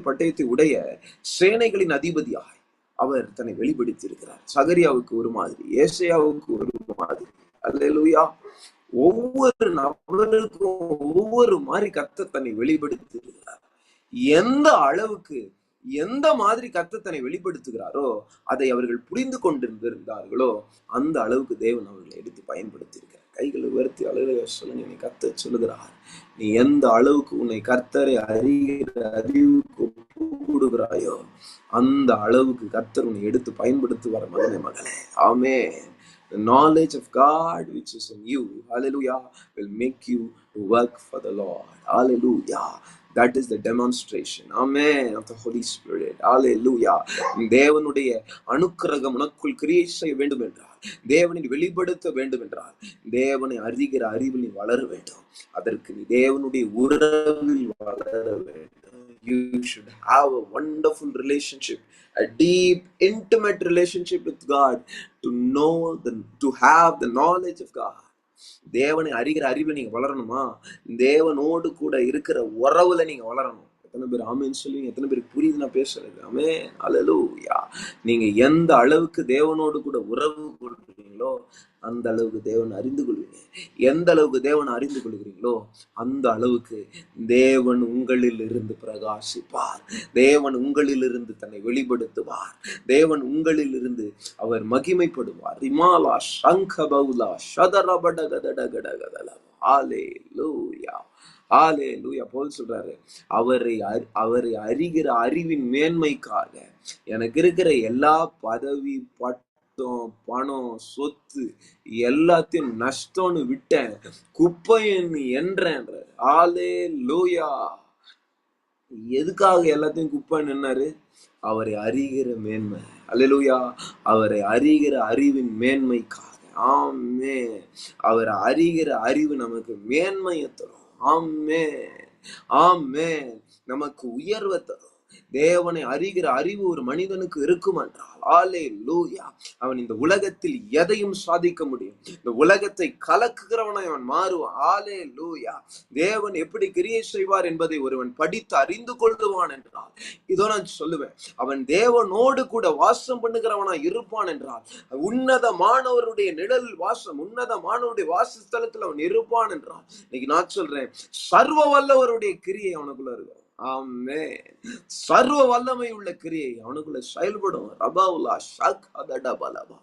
பட்டயத்தை உடைய சேனைகளின் அதிபதியாக அவர் தன்னை வெளிப்படுத்தி இருக்கிறார். சகரியாவுக்கு ஒரு மாதிரி, ஏசாயாவுக்கு ஒரு மாதிரி. ஹல்லேலூயா. ஒவ்வொரு நபருக்கும் ஒவ்வொரு மாதிரி கர்த்தர் தன்னை வெளிப்படுத்தி இருக்கிறார். எந்த அளவுக்கு எந்த மாதிரி கர்த்தர் தன்னை வெளிப்படுத்துகிறாரோ அதை அவர்கள் புரிந்து கொண்டிருந்தார்களோ அந்த அளவுக்கு தேவன் அவர்களை எடுத்து பயன்படுத்தி இருக்கிறார். கைகளை உயர்த்தி அழுக சொல்லுங்க. நீ கர்த்தர் சொல்லுகிறார், நீ எந்த அளவுக்கு உன்னை கர்த்தரை அறிகிற அறிவுக்கு கூடுகிறாயோ அந்த அளவுக்கு கர்த்தர் உன்னை எடுத்து பயன்படுத்துவார். மகனே, மகளே. ஆமென். The knowledge of God which is in you, hallelujah, will make you to work for the Lord. Hallelujah. That is the demonstration, amen, of the Holy Spirit. Hallelujah. தேவனுடைய அனுக்கிரகம் உனக்குள் கிரியை செய்ய வேண்டும் என்றால், தேவனை வெளிப்படுத்த வேண்டும் என்றால், தேவனை அறிகிற அறிவில் நீ வளர வேண்டும். அதற்கு நீ தேவனுடைய உறவில் வளர வேண்டும். You should have a wonderful relationship, a deep, intimate relationship with God, to have the knowledge of God. தேவனை அறிகிற அறிவை நீங்க வளரணுமா? தேவனோடு கூட இருக்கிற உறவுல நீங்க வளரணும். எத்தனை பேர் ஆமென் சொல்லுவீங்க? எத்தனை பேருக்கு புரியுது நான் பேசுறது? ஆமென். ஹல்லேலூயா. நீங்க எந்த அளவுக்கு தேவனோடு கூட உறவு கொள்றீங்களோ அந்த அளவுக்கு தேவன் அறிந்து கொள்வீங்க. எந்த அளவுக்கு தேவன் அறிந்து கொள்கிறீங்களோ அந்த அளவுக்கு தேவன் உங்களில் இருந்து பிரகாசிப்பார். தேவன் உங்களில் இருந்து தன்னை வெளிப்படுத்துவார். தேவன் உங்களில் இருந்து அவர் மகிமைப்படுவார். ரிமாலா சங்கபவுலா ஷதரபடகதடகடகதலா. ஹல்லேலூயா. ஹல்லேலூயா. பவுல் சொல்றாரு, அவரை அறிகிற அறிவின் மேன்மைக்காக எனக்கு இருக்கிற எல்லா பதவி, பணம், சொத்து எல்லாத்தையும் நஷ்டம்னு விட்டேன், குப்பைன்னு என்றேன். ஹல்லேலூயா. எதுக்காக எல்லாத்தையும் குப்பைன்னு என்னாரு? அவரை அறிகிற மேன்மை. ஹல்லேலூயா. அவரை அறிகிற அறிவின் மேன்மைக்காக. ஆமென். அவரை அறிகிற அறிவு நமக்கு மேன்மையை தரும். ஆமென். ஆமென். நமக்கு உயர்வை தரும். தேவனை அறிகிற அறிவு ஒரு மனிதனுக்கு இருக்கும் என்றால், ஹல்லேலூயா, அவன் இந்த உலகத்தில் எதையும் சாதிக்க முடியும். இந்த உலகத்தை கலக்குகிறவனாய் அவன் மாறுவான். ஹல்லேலூயா. தேவன் எப்படி கிரியை செய்வார் என்பதை ஒருவன் படித்து அறிந்து கொள்ளுவான் என்றால், இதோ நான் சொல்லுவேன், அவன் தேவனோடு கூட வாசம் பண்ணுகிறவனாய் இருப்பான் என்றால், உன்னதமானவருடைய நிழலில் உன்னதமானவருடைய வாசஸ்தலத்தில் அவன் இருப்பான் என்றால், இன்னைக்கு நான் சொல்றேன், சர்வ வல்லவருடைய கிரியை அவனுக்குள்ள இருக்கும். ஆமென். சர்வ வல்லமை உள்ள கிரியை அவனுக்குள்ள செயல்படும். ரபாவுலா ஷக் அதடபலபா.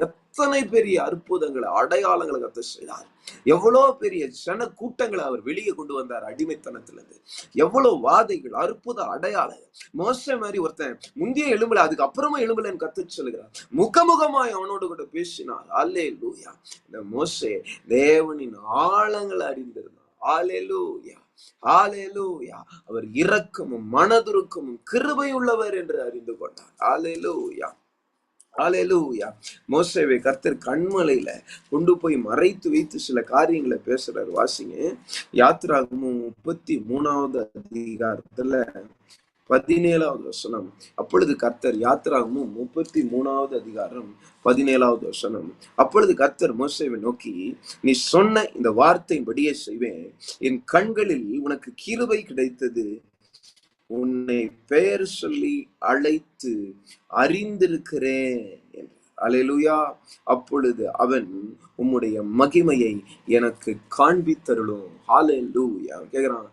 எத்தனை பெரிய அற்புதங்களை, அடையாளங்களை கர்த்தர் செய்தார். எவ்வளவு பெரிய ஜன கூட்டங்களை அவர் வெளியே கொண்டு வந்தார் அடிமைத்தனத்திலிருந்து. எவ்வளவு வாதைகள், அற்புத அடையாளங்கள். மோசே மாதிரி ஒருத்தன் முந்தைய எலும்புல, அதுக்கு அப்புறமா எலும்புலன்னு கர்த்தர் சொல்லுகிறார். முகமுகமாய் அவனோடு கூட பேசினார். ஹல்லேலூயா. இந்த மோசே தேவனின் ஆழங்களை அறிந்திருந்தார். ஹல்லேலூயா. ஹல்லேலூயா. அவர் இரக்கமும் மனதுருக்கமும் கிருபை உள்ளவர் என்று அறிந்து கொண்டார். ஹல்லேலூயா. ஹல்லேலூயா. மோசேவை கர்த்தர் கண்மலையில கொண்டு போய் மறைத்து வைத்து சில காரியங்களை பேசுறாரு. வாசிங்க. யாத்திராகமம் 33வது அதிகாரத்துல 17வது வசனம். அப்பொழுது கர்த்தர், யாத்திராகமம் 33வது அதிகாரம் 17வது வசனம். அப்பொழுது கர்த்தர் மோசேவை நோக்கி, நீ சொன்ன இந்த வார்த்தையின்படியே செய்வேன். என் கண்களில் உனக்கு கிருபை கிடைத்தது. உன்னை பெயர் சொல்லி அழைத்து அறிந்திருக்கிறேன். ஹல்லேலூயா. அப்பொழுது அவன் உம்முடைய மகிமையை எனக்கு காண்பித்தருளும். ஹல்லேலூயா. கேக்குறான்,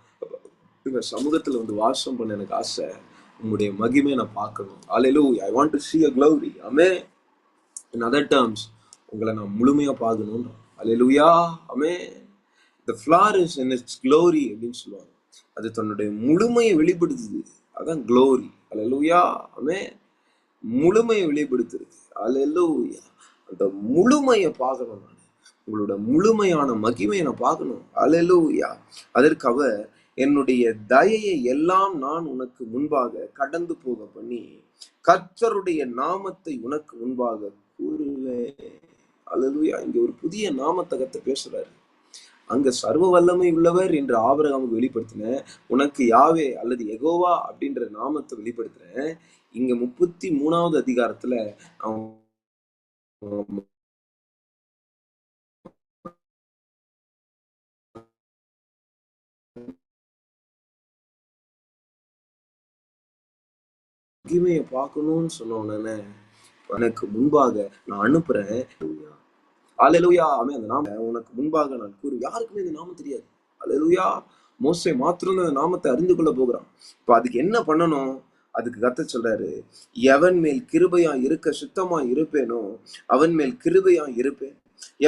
உங்க சமூகத்துல வந்து வாசம் பண்ண எனக்கு ஆசை. உங்களுடைய மகிமையை நான் பார்க்கணும். Hallelujah. I want to see your glory. Amen. In other terms, உங்களை நான் முழுமையா பார்க்கணும். Hallelujah. Amen. The flower is in its glory அப்படின்னு சொல்லுவாங்க. அது தன்னுடைய முழுமையை வெளிப்படுத்துது. அதான் glory. Hallelujah. Amen. முழுமையை வெளிப்படுத்துறது. Hallelujah. அந்த முழுமையை பார்க்கணும். நான் உங்களோட முழுமையான மகிமையை நான் பார்க்கணும். Hallelujah. அதற்கு அவர் என்னுடைய தயையை எல்லாம் நான் உனக்கு முன்பாக கடந்து போக பண்ணி கர்த்தருடைய நாமத்தை உனக்கு முன்பாக கூறுவேன். அல்லேலூயா. இங்க ஒரு புதிய நாமத்தை கர்த்தர் பேசுறாரு. அங்க சர்வ வல்லமை உள்ளவர் என்று ஆபிரகாமுக்கு வெளிப்படுத்தின உனக்கு யாவே அல்லது யெகோவா அப்படின்ற நாமத்தை வெளிப்படுத்துறேன். இங்க 33வது அதிகாரத்துல மகிமையை பார்க்கணும்னு சொன்ன உடனே எனக்கு முன்பாக நான் அனுப்புறேன். அல்லேலூயா. ஆமென். அந்த நாம உனக்கு முன்பாக நான் கூறு. யாருக்குமே இந்த நாமம் தெரியாது. அல்லேலூயா. மோசே மாத்திரம் அந்த நாமத்தை அறிந்து கொள்ள போகிறான். இப்ப அதுக்கு என்ன பண்ணணும்? அதுக்கு கர்த்தர் சொல்றாரு, எவன் மேல் கிருபையா இருக்க சுத்தமா இருப்பேனோ அவன் மேல் கிருபையா இருப்பேன்,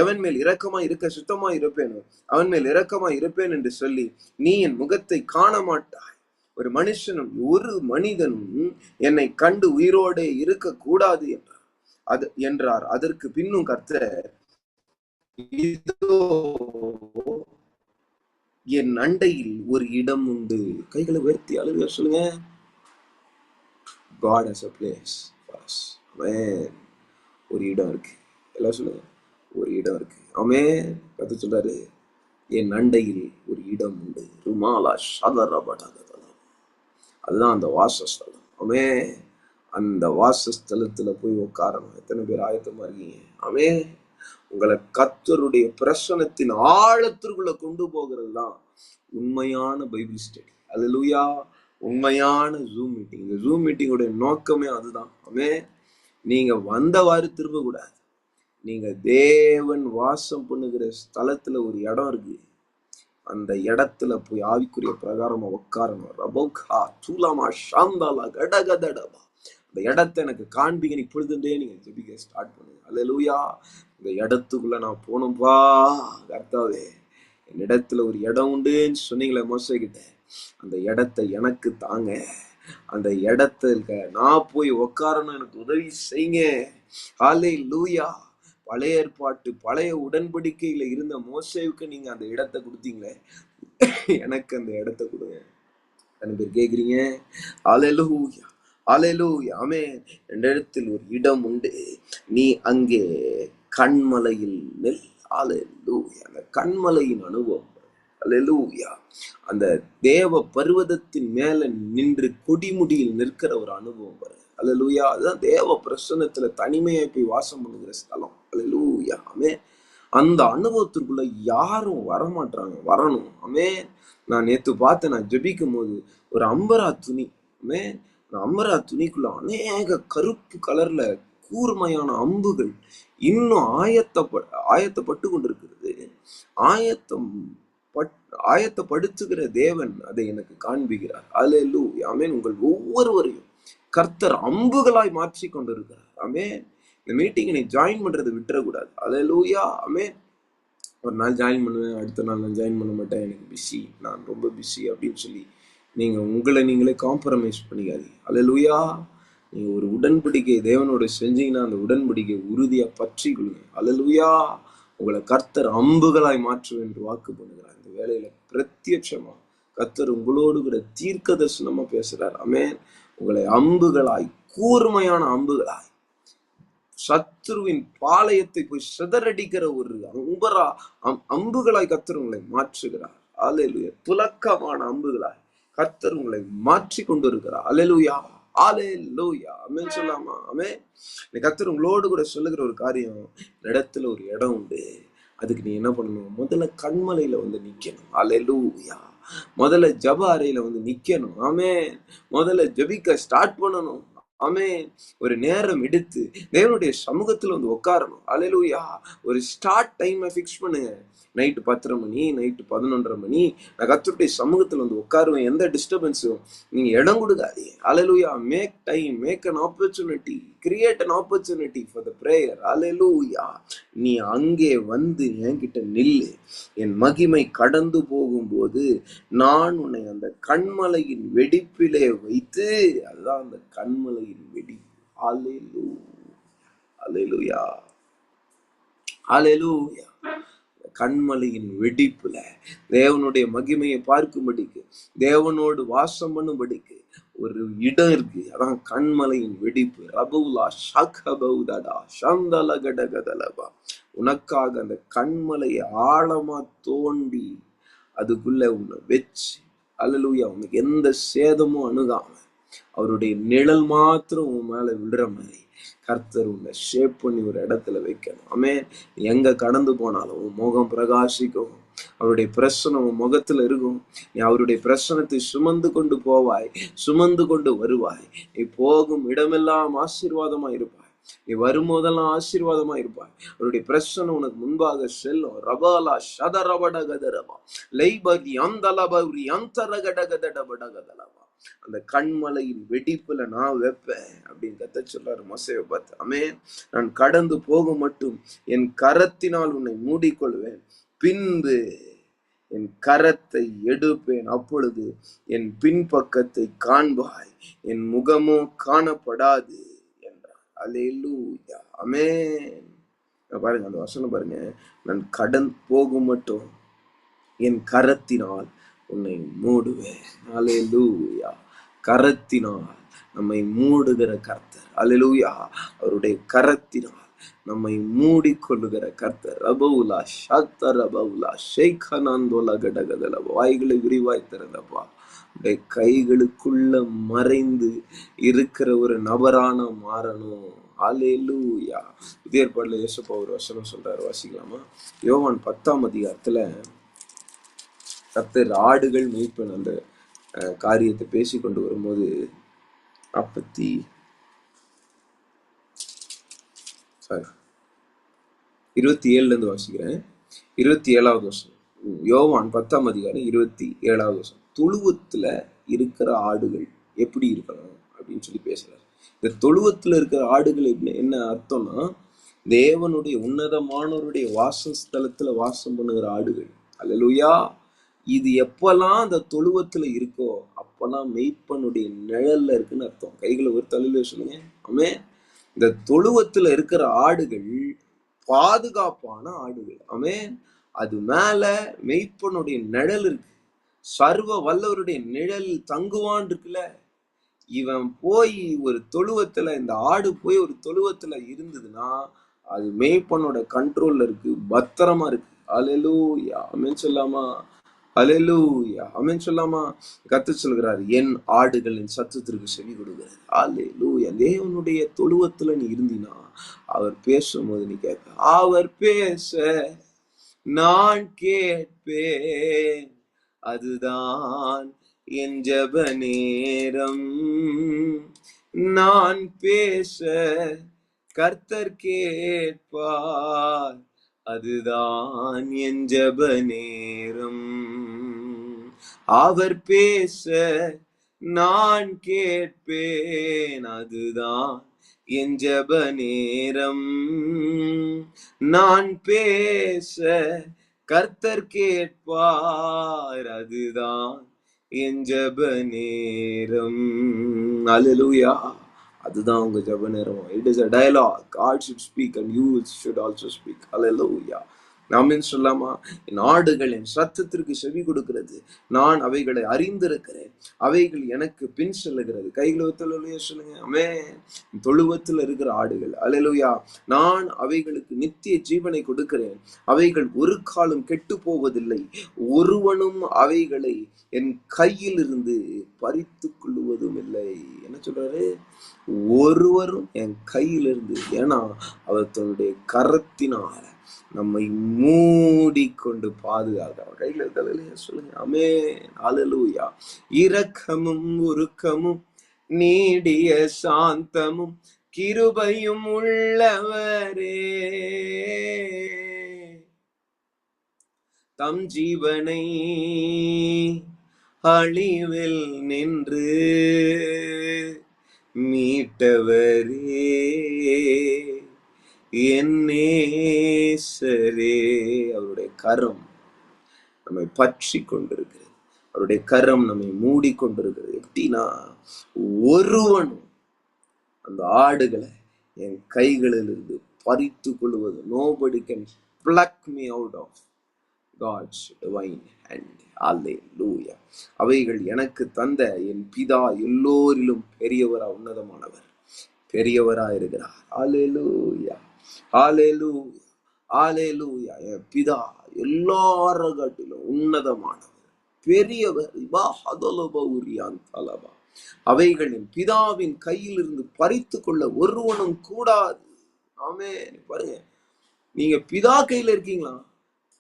எவன் மேல் இரக்கமா இருக்க சுத்தமா இருப்பேனோ அவன் மேல் இரக்கமா இருப்பேன் என்று சொல்லி நீ என் முகத்தை காண மாட்டாய். ஒரு மனுஷனும் ஒரு மனிதனும் என்னை கண்டு உயிரோடு இருக்க கூடாது என்றார். அதற்கு பின்னும் கர்த்தர், இதோ என் அண்டையில் ஒரு இடம் உண்டு. கைகளை உயர்த்தி அழுக சொல்லுங்க. God has a place for us. Amen. ஒரு இடம் இருக்கு. எல்லாம் சொல்லுங்க. ஒரு இடம் இருக்கு. ஆமென். கர்த்தர் சொல்றாரு, என் அண்டையில் ஒரு இடம் உண்டு. ருமாலா ஷதரபடகதல. அதுதான் அந்த வாசஸ்தலம். ஆமென். அந்த வாசஸ்தலத்துல போய் உட்காரணும். எத்தனை பேர் ஆயத்தமா இருக்கீங்க? ஆமென். உங்களை கர்த்தருடைய பிரசன்னத்தின் ஆழத்திற்குள்ள கொண்டு போகிறது தான் உண்மையான பைபிள் ஸ்டடி. அல்லேலூயா. உண்மையான ஜூம் மீட்டிங். இந்த ஜூம் மீட்டிங்கோட நோக்கமே அதுதான். ஆமென். நீங்க வந்தவாறு திரும்ப கூடாது. நீங்க தேவன் வாசம் பண்ணுகிற ஸ்தலத்துல ஒரு இடம் இருக்கு. அந்த இடத்துல போய் ஆவிக்குரிய பிரகாரமா உட்காரணும். ரபோகா சூலமா ஷாந்தாலா கடகதடபா. அந்த இடத்தை எனக்கு காண்பிங்க. இப்பொழுதுண்டே நீங்க ஜெபிக்க ஸ்டார்ட் பண்ணுங்க. அல்லேலூயா. இந்த இடத்துக்குள்ள நான் போனோம்பா. கர்த்தாவே, என் இடத்துல ஒரு இடம் உண்டுன்னு சொன்னீங்களே மோசே கிட்ட, அந்த இடத்தை எனக்கு தாங்க. அந்த இடத்துல நான் போய் உட்காரணும். எனக்கு உதவி செய்யுங்க. ஹல்லேலூயா. பழைய ஏற்பாட்டு பழைய உடன்படிக்கையில இருந்த மோசேவுக்கு நீங்க அந்த இடத்தை கொடுத்தீங்களே, எனக்கு அந்த இடத்தை கொடுங்க. பேர் கேக்குறீங்க? ஹல்லேலூயா. ஹல்லேலூயா. ஆமென். என் இடத்தில் ஒரு இடம் உண்டு. நீ அங்கே கண்மலையில் நெல். ஹல்லேலூயா. அந்த கண்மலையின் அனுபவம். ஹல்லேலூயா. அந்த தேவ பர்வதத்தின் மேல நின்று கொடிமுடியில் நிற்கிற ஒரு அனுபவம் வரும். ஹல்லேலூயா. அதுதான் தேவ பிரசன்னத்துல தனிமையாய் போய் வாசம் பண்ணுகிற ஸ்தலம். ஹல்லேலூயா. ஆமென். அந்த அனுபவத்திற்குள்ள யாரும் வரமாட்டாங்க. வரணும். ஆமென். நான் நேத்து பார்த்தேன். நான் ஜெபிக்கும் போது ஒரு அம்பரா துணி. ஆமென். அம்பரா துணிக்குள்ள அநேக கருப்பு கலர்ல கூர்மையான அம்புகள் இன்னும் ஆயத்தப்பட்டு கொண்டிருக்கிறது. ஆயத்தப்படுத்துகிற தேவன் அதை எனக்கு காண்பிக்கிறார். அல்லேலூயா. ஆமென். உங்கள் ஒவ்வொருவரையும் கர்த்தர் அம்புகளாய் மாற்றி கொண்டிருக்கிறார். ஆமென். இந்த மீட்டிங்கை நீ ஜாயின் பண்றதை விட்டுறக்கூடாது. அல்லேலூயா. ஆமென். ஒரு நாள் ஜாயின் பண்ணுவேன், அடுத்த நாள் நான் ஜாயின் பண்ண மாட்டேன், எனக்கு பிஸி, நான் ரொம்ப பிஸி அப்படின்னு சொல்லி நீங்க உங்களை நீங்களே காம்ப்ரமைஸ் பண்ணிக்காதீங்க. அல்லேலூயா. நீங்க ஒரு உடன்படிக்கை தேவனோட செஞ்சீங்கன்னா அந்த உடன்படிக்கை உறுதியா பற்றி கொள்ளுங்க. அல்லேலூயா. உங்களை கர்த்தர் அம்புகளாய் மாற்றுவேன் என்று வாக்கு பண்ணுகிறார். இந்த வேலையில பிரத்யட்சமா கர்த்தர் உங்களோடு கூட தீர்க்க தரிசனமா பேசுறார். ஆமென். உங்களை அம்புகளாய், கூர்மையான அம்புகளாய், சத்துருவின் பாளையத்தை போய் சிதறடிக்கிற ஒரு அம்புகளாய் கர்த்தர் உங்களை மாற்றுகிறார். அல்லேலூயா. துலக்கமான அம்புகளாய் கர்த்தர் உங்களை மாற்றி கொண்டு இருக்கிறார். அல்லேலூயா. அல்லேலூயா. ஆமென் சொல்லாமா? ஆமென். கர்த்தர் உங்களோடு கூட சொல்லுகிற ஒரு காரியம், இடத்துல ஒரு இடம் உண்டு. அதுக்கு நீ என்ன பண்ணணும்? முதல்ல கண்மலையில வந்து நிக்கணும். அல்லேலூயா. முதல்ல ஜப அறையில வந்து நிக்கணும். ஆமென். முதல்ல ஜெபிக்க ஸ்டார்ட் பண்ணணும். ஆமென். ஒரு நேரம் எடுத்து தேவனுடைய சமூகத்துல வந்து உட்காரணும். அல்லேலூயா. ஒரு ஸ்டார்ட் டைமை ஃபிக்ஸ் பண்ணுங்க. நைட்டு 10:30 மணி, நைட்டு 11:30 மணி, நான் கர்த்தருடைய சமூகத்துல வந்து உட்காருவேன். எந்த டிஸ்டர்பன்ஸும் நீங்க இடம் கொடுக்காதீங்க. Hallelujah. Make time, make an opportunity, create an opportunity for the prayer. Hallelujah. நீ அங்கே வந்து என்கிட்ட நில்லு. என் மகிமை கடந்து போகும்போது நான் உன்னை அந்த கண்மலையின் வெடிப்பிலே வைத்து, அதுதான் அந்த கண்மலையின் வெடிப்பு. அல்லேலூயா. அல்லேலூயா. அல்லேலூயா. கண்மலையின் வெடிப்புல தேவனுடைய மகிமையை பார்க்கும்படிக்கு, தேவனோடு வாசம் பண்ணும்படிக்கு ஒரு இடம் இருக்கு. அதான் கண்மலையின் வெடிப்பு. ரபுலா ஷகபௌதடா சந்தல கடகதலபா. உனக்காக அந்த கண்மலையை ஆழமா தோண்டி அதுக்குள்ள உன்னை வச்சு, அல்லேலூயா, உனக்கு எந்த சேதமும் அணுகாம அவருடைய நிழல் மாத்திரம் உன் மேல விழுற மாதிரி கர்த்தர் உன்னை ஷேப் பண்ணி ஒரு இடத்துல வைக்கணும். ஆமென். எங்க கடந்து போனாலும் உன் முகம் பிரகாசிக்கும். அவருடைய பிரசனம் உன் முகத்துல இருக்கும். நீ அவருடைய பிரசனத்தை சுமந்து கொண்டு போவாய், சுமந்து கொண்டு வருவாய். நீ போகும் இடமெல்லாம் ஆசீர்வாதமா இருப்பாய். நீ வரும்போதெல்லாம் ஆசீர்வாதமா இருப்பாய். அவருடைய பிரசனம் உனக்கு முன்பாக செல்லும். ரபாலா ஷதரபடகதரபா லைபரி அந்தலபரி அந்தரகடகதடபடகதலபா. அந்த கண்மலையின் வெடிப்புல நான் வைப்பேன் அப்படின்னு கத்த சொல்றாரு மோசேயை பார்த்து. ஆமென். நான் கடந்து போக மட்டும் என் கரத்தினால் உன்னை மூடிக்கொள்வேன், பின்பு என் கரத்தை எடுப்பேன், அப்பொழுது என் பின்பக்கத்தை காண்பாய், என் முகமோ காணப்படாது என்றார். அல்லேலூயா. ஆமென். பாருங்க அந்த வசனம் பாருங்க. நான் கடந்து போகும் மட்டும் என் கரத்தினால் உன்னை மூடுவேன். அல்லேலூயா. கரத்தினால் நம்மை மூடுகிற கர்த்தர். அல்லேலூயா. அவருடைய கரத்தினால் நம்மை மூடிக்கொள்ளுகிற கர்த்தர். ரபவுலா ஷத்த ரபவுலா ஷேகனாந்தோலா கடகதல. வாய்களை விரிவாய் திறந்தப்பா. உடைய கைகளுக்குள்ள மறைந்து இருக்கிற ஒரு நபரான மாறணும். அல்லேலூயா. இதே ஏற்பாடுல இயேசுப்பா ஒரு வசனம் சொல்றாரு, வாசிக்கலாமா? யோவான் 10ஆம் அதிகாரத்துல கர்த்தர் ஆடுகள் மேய்ப்பன் அந்த காரியத்தை பேசி கொண்டு வரும்போது 27 இருந்து வாசிக்கிறேன். 27வது வருஷம். யோவான் 10ஆம் அதிகாரம் 27வது வருஷம். தொழுவத்துல இருக்கிற ஆடுகள் எப்படி இருக்கணும் அப்படின்னு சொல்லி பேசுறாரு. இந்த தொழுவத்துல இருக்கிற ஆடுகள் என்ன அர்த்தம்னா, தேவனுடைய உன்னதமானவருடைய வாசஸ்தலத்துல வாசம் பண்ணுகிற ஆடுகள். அல்லேலூயா. இது எப்பெல்லாம் அந்த தொழுவத்துல இருக்கோ அப்பெல்லாம் மெய்ப்பனுடைய நிழல்ல இருக்குன்னு அர்த்தம். கைகளை ஒரு தலையில சொல்லுங்க. ஆமே. இந்த தொழுவத்துல இருக்கிற ஆடுகள் பாதுகாப்பான ஆடுகள். ஆமே. அது மேல மெய்ப்பனுடைய நிழல் இருக்கு. சர்வ வல்லவருடைய நிழல் தங்குவான் இருக்குல்ல. இவன் போய் ஒரு தொழுவத்துல, இந்த ஆடு போய் ஒரு தொழுவத்துல இருந்ததுன்னா அது மேய்ப்பனோட கண்ட்ரோல்ல இருக்கு, பத்திரமா இருக்கு. அல்லேலூயா. ஆமென் சொல்லாமா? அல்லேலூயா. ஆமென் சொல்லாமா? கர்த்தர் சொல்கிறார், என் ஆடுகளின் சத்தத்திற்கு செவி கொடுக்கிறது. அல்லேலூயா. தேவனுடைய தொழுவத்துல நீ இருந்தினா அவர் பேசும்போது நீ கேட்க, அவர் பேச நான் கேட்பேன், அதுதான் என் ஜெப நேரம். நான் பேச கர்த்தர் கேட்பார், அதுதான் என் ஜெப நேரம். அவர் பேச நான் கேட்பேன், அதுதான் என் ஜெப நேரம். நான் பேச கர்த்தர் கேட்பார், அதுதான் என் ஜெப நேரம். அல்லேலூயா. அதுதான் உங்க ஜெப நேரம். It is a dialogue. God should speak and you should also speak. Hallelujah. ஆமென் சொல்லாமா? என் ஆடுகள் என் சத்தத்திற்கு செவி கொடுக்கிறது, நான் அவைகளை அறிந்திருக்கிறேன், அவைகள் எனக்கு பின் செல்லுகிறது. கைகளை ஒத்தலையா சொல்லுங்க. ஆமென். தொழுவத்தில் இருக்கிற ஆடுகள். அல்லேலூயா. நான் அவைகளுக்கு நித்திய ஜீவனை கொடுக்கிறேன், அவைகள் ஒரு காலம் கெட்டு போவதில்லை, ஒருவனும் அவைகளை என் கையில் இருந்து பறித்து கொள்ளுவதும் இல்லை. என்ன சொல்றாரு? ஒருவரும் என் கையிலிருந்து. ஏன்னா அவர் தன்னுடைய கரத்தினால நம்மை மூடிக்கொண்டு பாதுகாக்க. கையில தலையில சொல்லுங்க. ஆமென். அல்லேலூயா. இரக்கமும் உருக்கமும் நீடிய சாந்தமும் கிருபையும் உள்ளவரே, தம் ஜீவனை அழிவில் நின்று மீட்டவரே, என் நேசரே. அவருடைய கரம் நம்மை பற்றி கொண்டிருக்கிறது, அவருடைய கரம் நம்மை மூடி கொண்டிருக்கிறது. எப்படின்னா, ஒருவனும் அந்த ஆடுகளை என் கைகளில் இருந்து பறித்து கொள்வது, nobody can pluck me out of God's divine hand. Hallelujah. அவைகள் எனக்கு தந்த என் பிதா எல்லோரிலும் பெரியவரா, உன்னதமானவர், பெரியவரா இருக்கிறார். Hallelujah. Hallelujah. Hallelujah. என் பிதா எல்லாரகாட்டிலும் உன்னதமானவர், பெரியவர். அவைகளின் பிதாவின் கையில் இருந்து பறித்து கொள்ள ஒருவனும் கூடாது. ஆமே. பாருங்க, நீங்க பிதா கையில இருக்கீங்களா?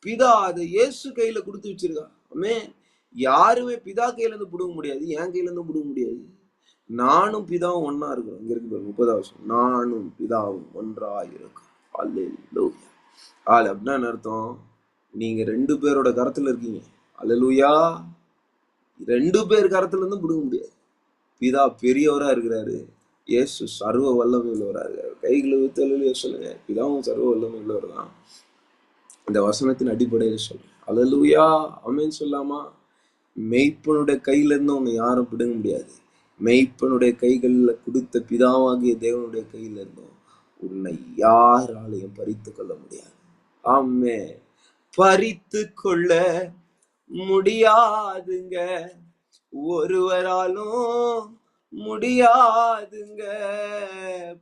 பிதா அதை இயேசு கையில கொடுத்து வச்சிருக்கா. ஆமே. யாருமே பிதா கையில இருந்து புடுங்க முடியாது, என் கையில இருந்து புடுங்க முடியாது. நானும் பிதாவும் ஒன்னா இருக்கிறோம். இங்க இருக்கு 30வது, நானும் பிதாவும் ஒன்றா இருக்கும். அல்லேலூயா. அப்படின்னா அர்த்தம், நீங்க 2 பேரோட கரத்துல இருக்கீங்க. அல்லேலூயா. 2 பேர் கரத்துல இருந்து புடுங்க முடியாது. பிதா பெரியவரா இருக்கிறாரு, இயேசு சர்வ வல்லமை உள்ளவரா இருக்காரு. கைகளை வித்து அல்லேலூயா சொல்லுங்க. பிதாவும் சர்வ வல்லமை உள்ளவர் தான். இந்த வசனத்தின் அடிப்படையில் சொல்றேன். அல்லேலூயா. ஆமென் சொல்லாமா? மெய்ப்பனுடைய கையில இருந்து உன்னை யாரும் பிடுங்க முடியாது. மெய்ப்பனுடைய கைகள்ல கொடுத்த பிதாவாகிய தேவனுடைய கையில இருந்தும் உன்னை யாராலையும் பறித்து கொள்ள முடியாது. ஆமே. பறித்து கொள்ள முடியாதுங்க, ஒருவராலும் முடியாதுங்க.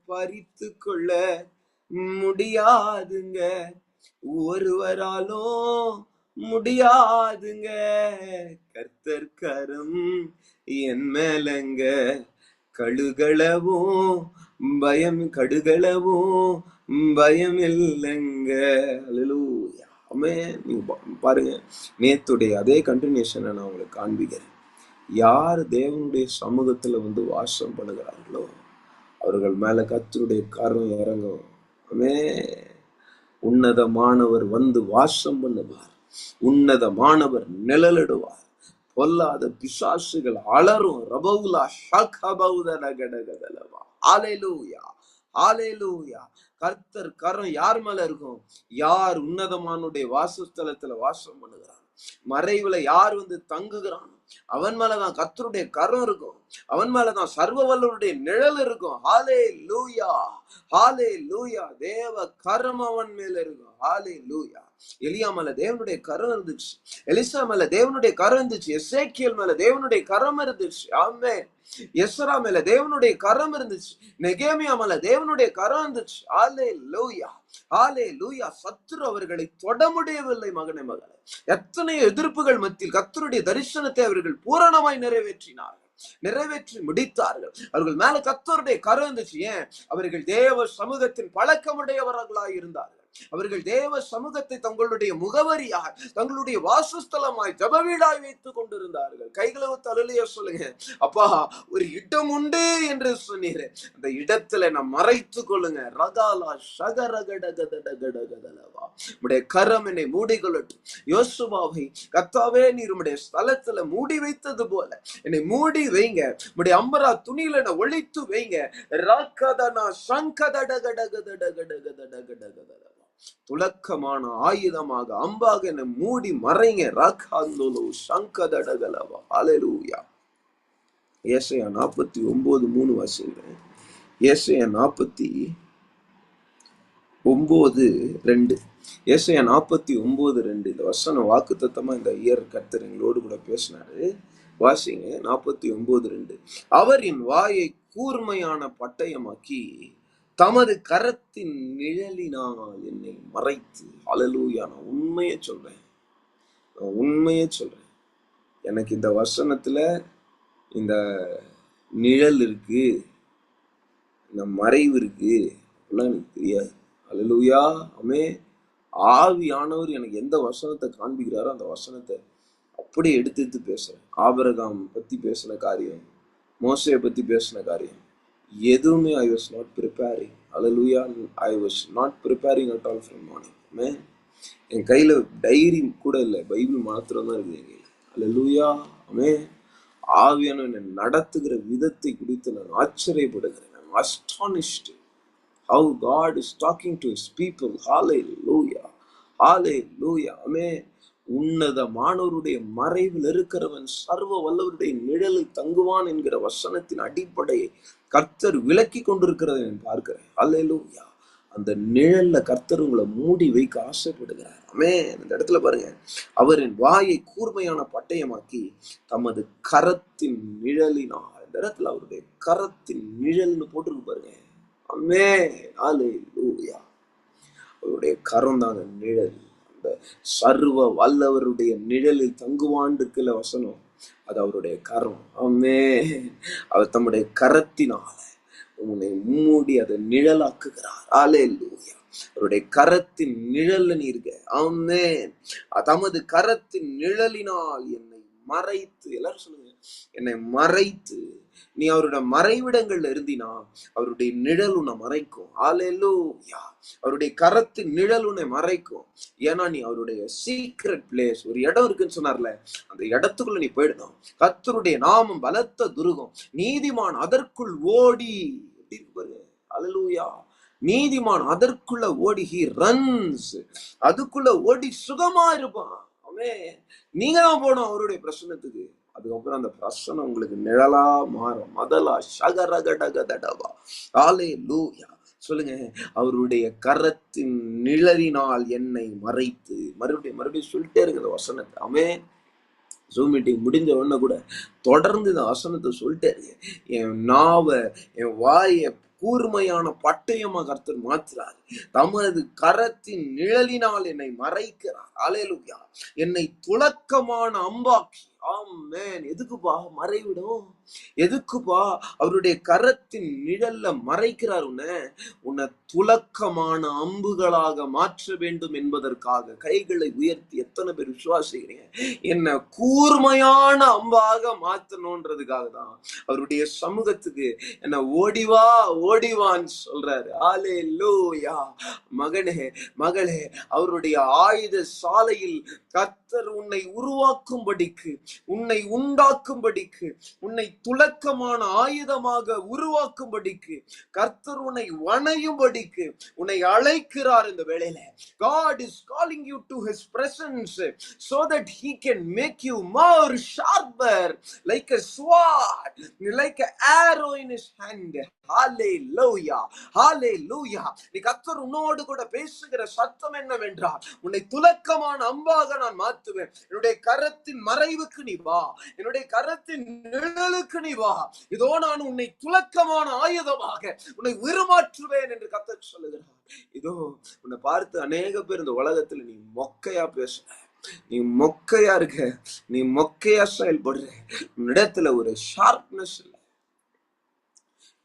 பறித்து கொள்ள முடியாதுங்க, ஒருவராலும் முடியாதுங்க. கர்த்தர் கரம் என் மேலங்க, கடுகளவும் பயம் இல்லைங்க. அல்லேலூயா. ஆமென். நீங்க பாருங்க, நேத்துடைய அதே கண்டினியூஷனை நான் உங்களுக்கு காண்பிக்கிறேன். யார் தேவனுடைய சமூகத்துல வாசம் பண்ணுகிறார்களோ அவர்கள் மேல கர்த்தருடைய கரம் இறங்கும். ஆமென். உன்னதமானவர் வாசம் பண்ணுவார், உன்னதமானவர் நிழலிடுவார். பொல்லாத பிசாசுகள் அலரும். ரபவுலா ஷகபவுதனகடகதலவா. ஹalleluya. ஹalleluya. கர்த்தர் கரம் யார் மேல இருக்கும்? யார் உன்னதமானுடைய வாசஸ்தலத்துல வாசம் பண்ணுகிறான், மறைவுல யார் தங்குகிறான், அவன் மேலதான் கர்த்தருடைய கரம் இருக்கும், அவன் மேலதான் சர்வ வல்லவருடைய நிழல் இருக்கும். ஹalleluya. ஹalleluya. தேவ கரம் அவன் மேல இருக்கும். ஹalleluya. எலியா மேல தேவனுடைய கரம் இருந்துச்சு, எலிசா மேல தேவனுடைய கரம் இருந்துச்சு, எசேக்கியேல் மேல தேவனுடைய கரம் இருந்துச்சு. ஆமென். எஸ்ரா மேல தேவனுடைய கரம் இருந்துச்சு, நெகேமியா மேல தேவனுடைய கரம் இருந்துச்சு. ஹalleluya. ஹalleluya. சத்துரு அவர்களை தொட முடியவில்லை. மகனே, மகளே, எத்தனை எதிர்ப்புகள் மத்தியில் கர்த்தருடைய தரிசனத்தை அவர்கள் பூரணமாய் நிறைவேற்றி முடித்தார்கள். அவர்கள் மேல கர்த்தருடைய கரம் இருந்துச்சு. ஏன்? அவர்கள் தேவ சமூகத்தின் பழக்கமுடையவர்களாய் இருந்தார்கள். அவர்கள் தேவ சமூகத்தை தங்களுடைய முகவரியாய், தங்களுடைய வாசஸ்தலமாய், ஜபவீடாய் வைத்துக் கொண்டிருந்தார்கள். கைகளை அல்லேலூயா சொல்லுங்க. அப்பா, ஒரு இடம் உண்டு என்று சொன்னீரே, அந்த இடத்துல நான் மறைத்து கொள்ளுங்க. ரகாலா ஷகரகடகதடகடகதலவா. உம்முடைய கரம் என்னை மூடிக்கொள்ளட்டும். யோசுவாவை கர்த்தாவே நீர் உம்முடைய ஸ்தலத்துல மூடி வைத்தது போல என்னை மூடி வைங்க. உம்முடைய அம்பரா துணியில என்னை ஒளித்து வைங்க. ரகதனா சங்கதடகடகதடகடகதடகடகதலவா. துலக்கமான ஆயுதமாக, அம்பாக என்னை மூடி மறைங்க. ரகாந்தோலோ சங்கதடகலவா. ஹalleluya. ஏசாயா 49:3 வாசிங்க. ஏசாயா 49:2. ஏசாயா 49:2. இந்த வசனம் வாக்குத்தத்தமா இந்த கர்த்தர் எங்களோடு கூட பேசினாரு. வாசிங்க. 49:2. அவர் என் வாயை கூர்மையான பட்டயமாக்கி தமது கரத்தின் நிழலினால் என்னை மறைத்து. ஹalleluya. நான் உண்மையை சொல்றேன். எனக்கு இந்த வசனத்துல இந்த நிழல் இருக்கு, இந்த மறைவு இருக்கு, அதெல்லாம் எனக்கு தெரியாது. ஹalleluya. ஆமென். ஆவியானவர் எனக்கு எந்த வசனத்தை காண்பிக்கிறாரோ அந்த வசனத்தை அப்படியே எடுத்து பேசுறேன். ஆபிரகாம் பத்தி பேசின காரியம், மோசையை பத்தி பேசின காரியம் எதுவுமே I was not preparing. Hallelujah. I was not preparing at all from morning. Amen. என் கையில டைரி கூட இல்லை, பைபிள் மாத்திரம் தான் இருக்குது என் கையில. Hallelujah. Amen. ஆவியான என்னை நடத்துகிற விதத்தை குறித்து நான் ஆச்சரியப்படுகிறேன். I'm astonished how God is talking to his people. Hallelujah. Hallelujah. Amen. உன்னதமானவருடைய மறைவில் இருக்கிறவன் சர்வ வல்லவருடைய நிழலில் தங்குவான் என்கிற வசனத்தின் அடிப்படையை கர்த்தர் விளக்கி கொண்டிருக்கிறதை நான் பார்க்கிறேன். அல்லேலூயா. அந்த நிழல்ல கர்த்தர் உங்களை மூடி வைக்க ஆசைப்படுகிறார். ஆமென். அந்த இடத்துல பாருங்க, அவரின் வாயை கூர்மையான பட்டயமாக்கி தமது கரத்தின் நிழலினால், இந்த இடத்துல அவருடைய கரத்தின் நிழல்னு போட்டிருக்கு பாருங்க. ஆமென். அல்லேலூயா. அவருடைய கரம் தான் நிழல். சர்வ வல்லவருடைய நிழலில் தங்குவான் இருக்குல்ல வசனம், அது அவருடைய கரம். ஆமென். அவர் தம்முடைய கரத்தினால உன்னை மூடி அதை நிழலாக்குகிறார். அல்லேலூயா. அவருடைய கரத்தின் நிழல்ல நீ இருக்க. ஆமென். தமது கரத்தின் நிழலினால் என்னை மறைத்து, எல்லாரும் சொல்லுங்க, என்னை மறைத்து. நீ அவருடைய மறைவிடங்கள்ல இருந்தினா அவருடைய நிழல் உன்னை மறைக்கும். அல்லேலூயா. அவருடைய கரத்தின் நிழல் உன்னை மறைக்கும். ஏன்னா நீ அவருடைய சீக்ரெட் பிளேஸ், ஒரு இடம் இருக்குன்னு சொன்னார்ல, அந்த இடத்துக்குள்ள நீ போயிடணும். கர்த்தருடைய நாமம் பலத்த துருகம், நீதிமான் அதற்குள் ஓடி, எப்படி இருக்கு பாருங்க. அல்லேலூயா. நீதிமான் அதற்குள்ள ஓடி, he runs, அதுக்குள்ள ஓடி சுகமா இருப்பான். ஆமென். நீங்க தான் போனோம் அவருடைய பிரசன்னத்துக்கு. அதுக்கப்புறம் அந்த பிரசனம் உங்களுக்கு நிழலா மாறும். மதலா ஷகரகடகதடவா. அல்லேலூயா. சொல்லுங்க, அவருடைய கரத்தின் நிழலினால் என்னை மறைத்து. மறுபடியும் சொல்லிட்டே இருக்கு இந்த வசனத்தை. ஆமென். ஜூம் மீட்டிங் முடிஞ்ச உடனே கூட தொடர்ந்து இந்த வசனத்தை சொல்லிட்டே இருக்கு. என் நாவை, என் வாயை கூர்மையான பட்டயமா கர்த்தர் மாற்றுறார். தமது கரத்தின் நிழலினால் என்னை மறைக்கிறார். அல்லேலூயா. என்னை துலக்கமான அம்பாக்கி. ஆமென். எதுக்குப்பா மறைவிடும்? எதுக்குப்பா அவருடைய கரத்தின் நிழல்ல மறைக்கிறார்? உன்னை துலக்கமான அம்புகளாக மாற்ற வேண்டும் என்பதற்காக. கைகளை உயர்த்தி எத்தனை பேர் விசுவாசிக்கிறீங்க? என்ன கூர்மையான அம்பாக மாற்றணும்ன்றதுக்காக தான் அவருடைய சமூகத்துக்கு என்ன ஓடிவா ஓடிவான்னு சொல்றாரு. அல்லேலூயா. மகனே, மகளே, அவருடைய ஆயுத சாலையில் கர்த்தர் உன்னை உருவாக்கும்படிக்கு, உன்னை உண்டாக்கும்படிக்கு, உன்னை துலக்கமான ஆயுதமாக உருவாக்கும்படிக்கு, கர்த்தர் உன்னை வணையும்படிக்கு உன்னை அழைக்கிறார் இந்த வேளையில. God is calling you to his presence so that he can make you more sharper like a sword, like an arrow in his hand. Hallelujah. Hallelujah. நீ கர்த்தர் உன்னோடு கூட பேசுகிற சத்தம் என்னவென்றால், உன்னை துலக்கமான அம்பாக நான் மாற்றுவேன். என்னுடைய கரத்தின் மறைவுக்கு நீ வா, என்னுடைய கரத்தின் நிழலுக்கு நீ வா. இதோ நான் உன்னை துலக்கமான ஆயுதமாக உன்னை உருமாற்றுவேன் என்று கர்த்தர் சொல்லுகிறார். இதோ உன்னை பார்த்து அநேக பேர் இந்த உலகத்துல நீ மொக்கையா பேசுற, நீ மொக்கையா இருக்க, நீ மொக்கையா செயல்படுற. உன்னிடத்துல ஒரு ஷார்ப்னஸ் இல்லை,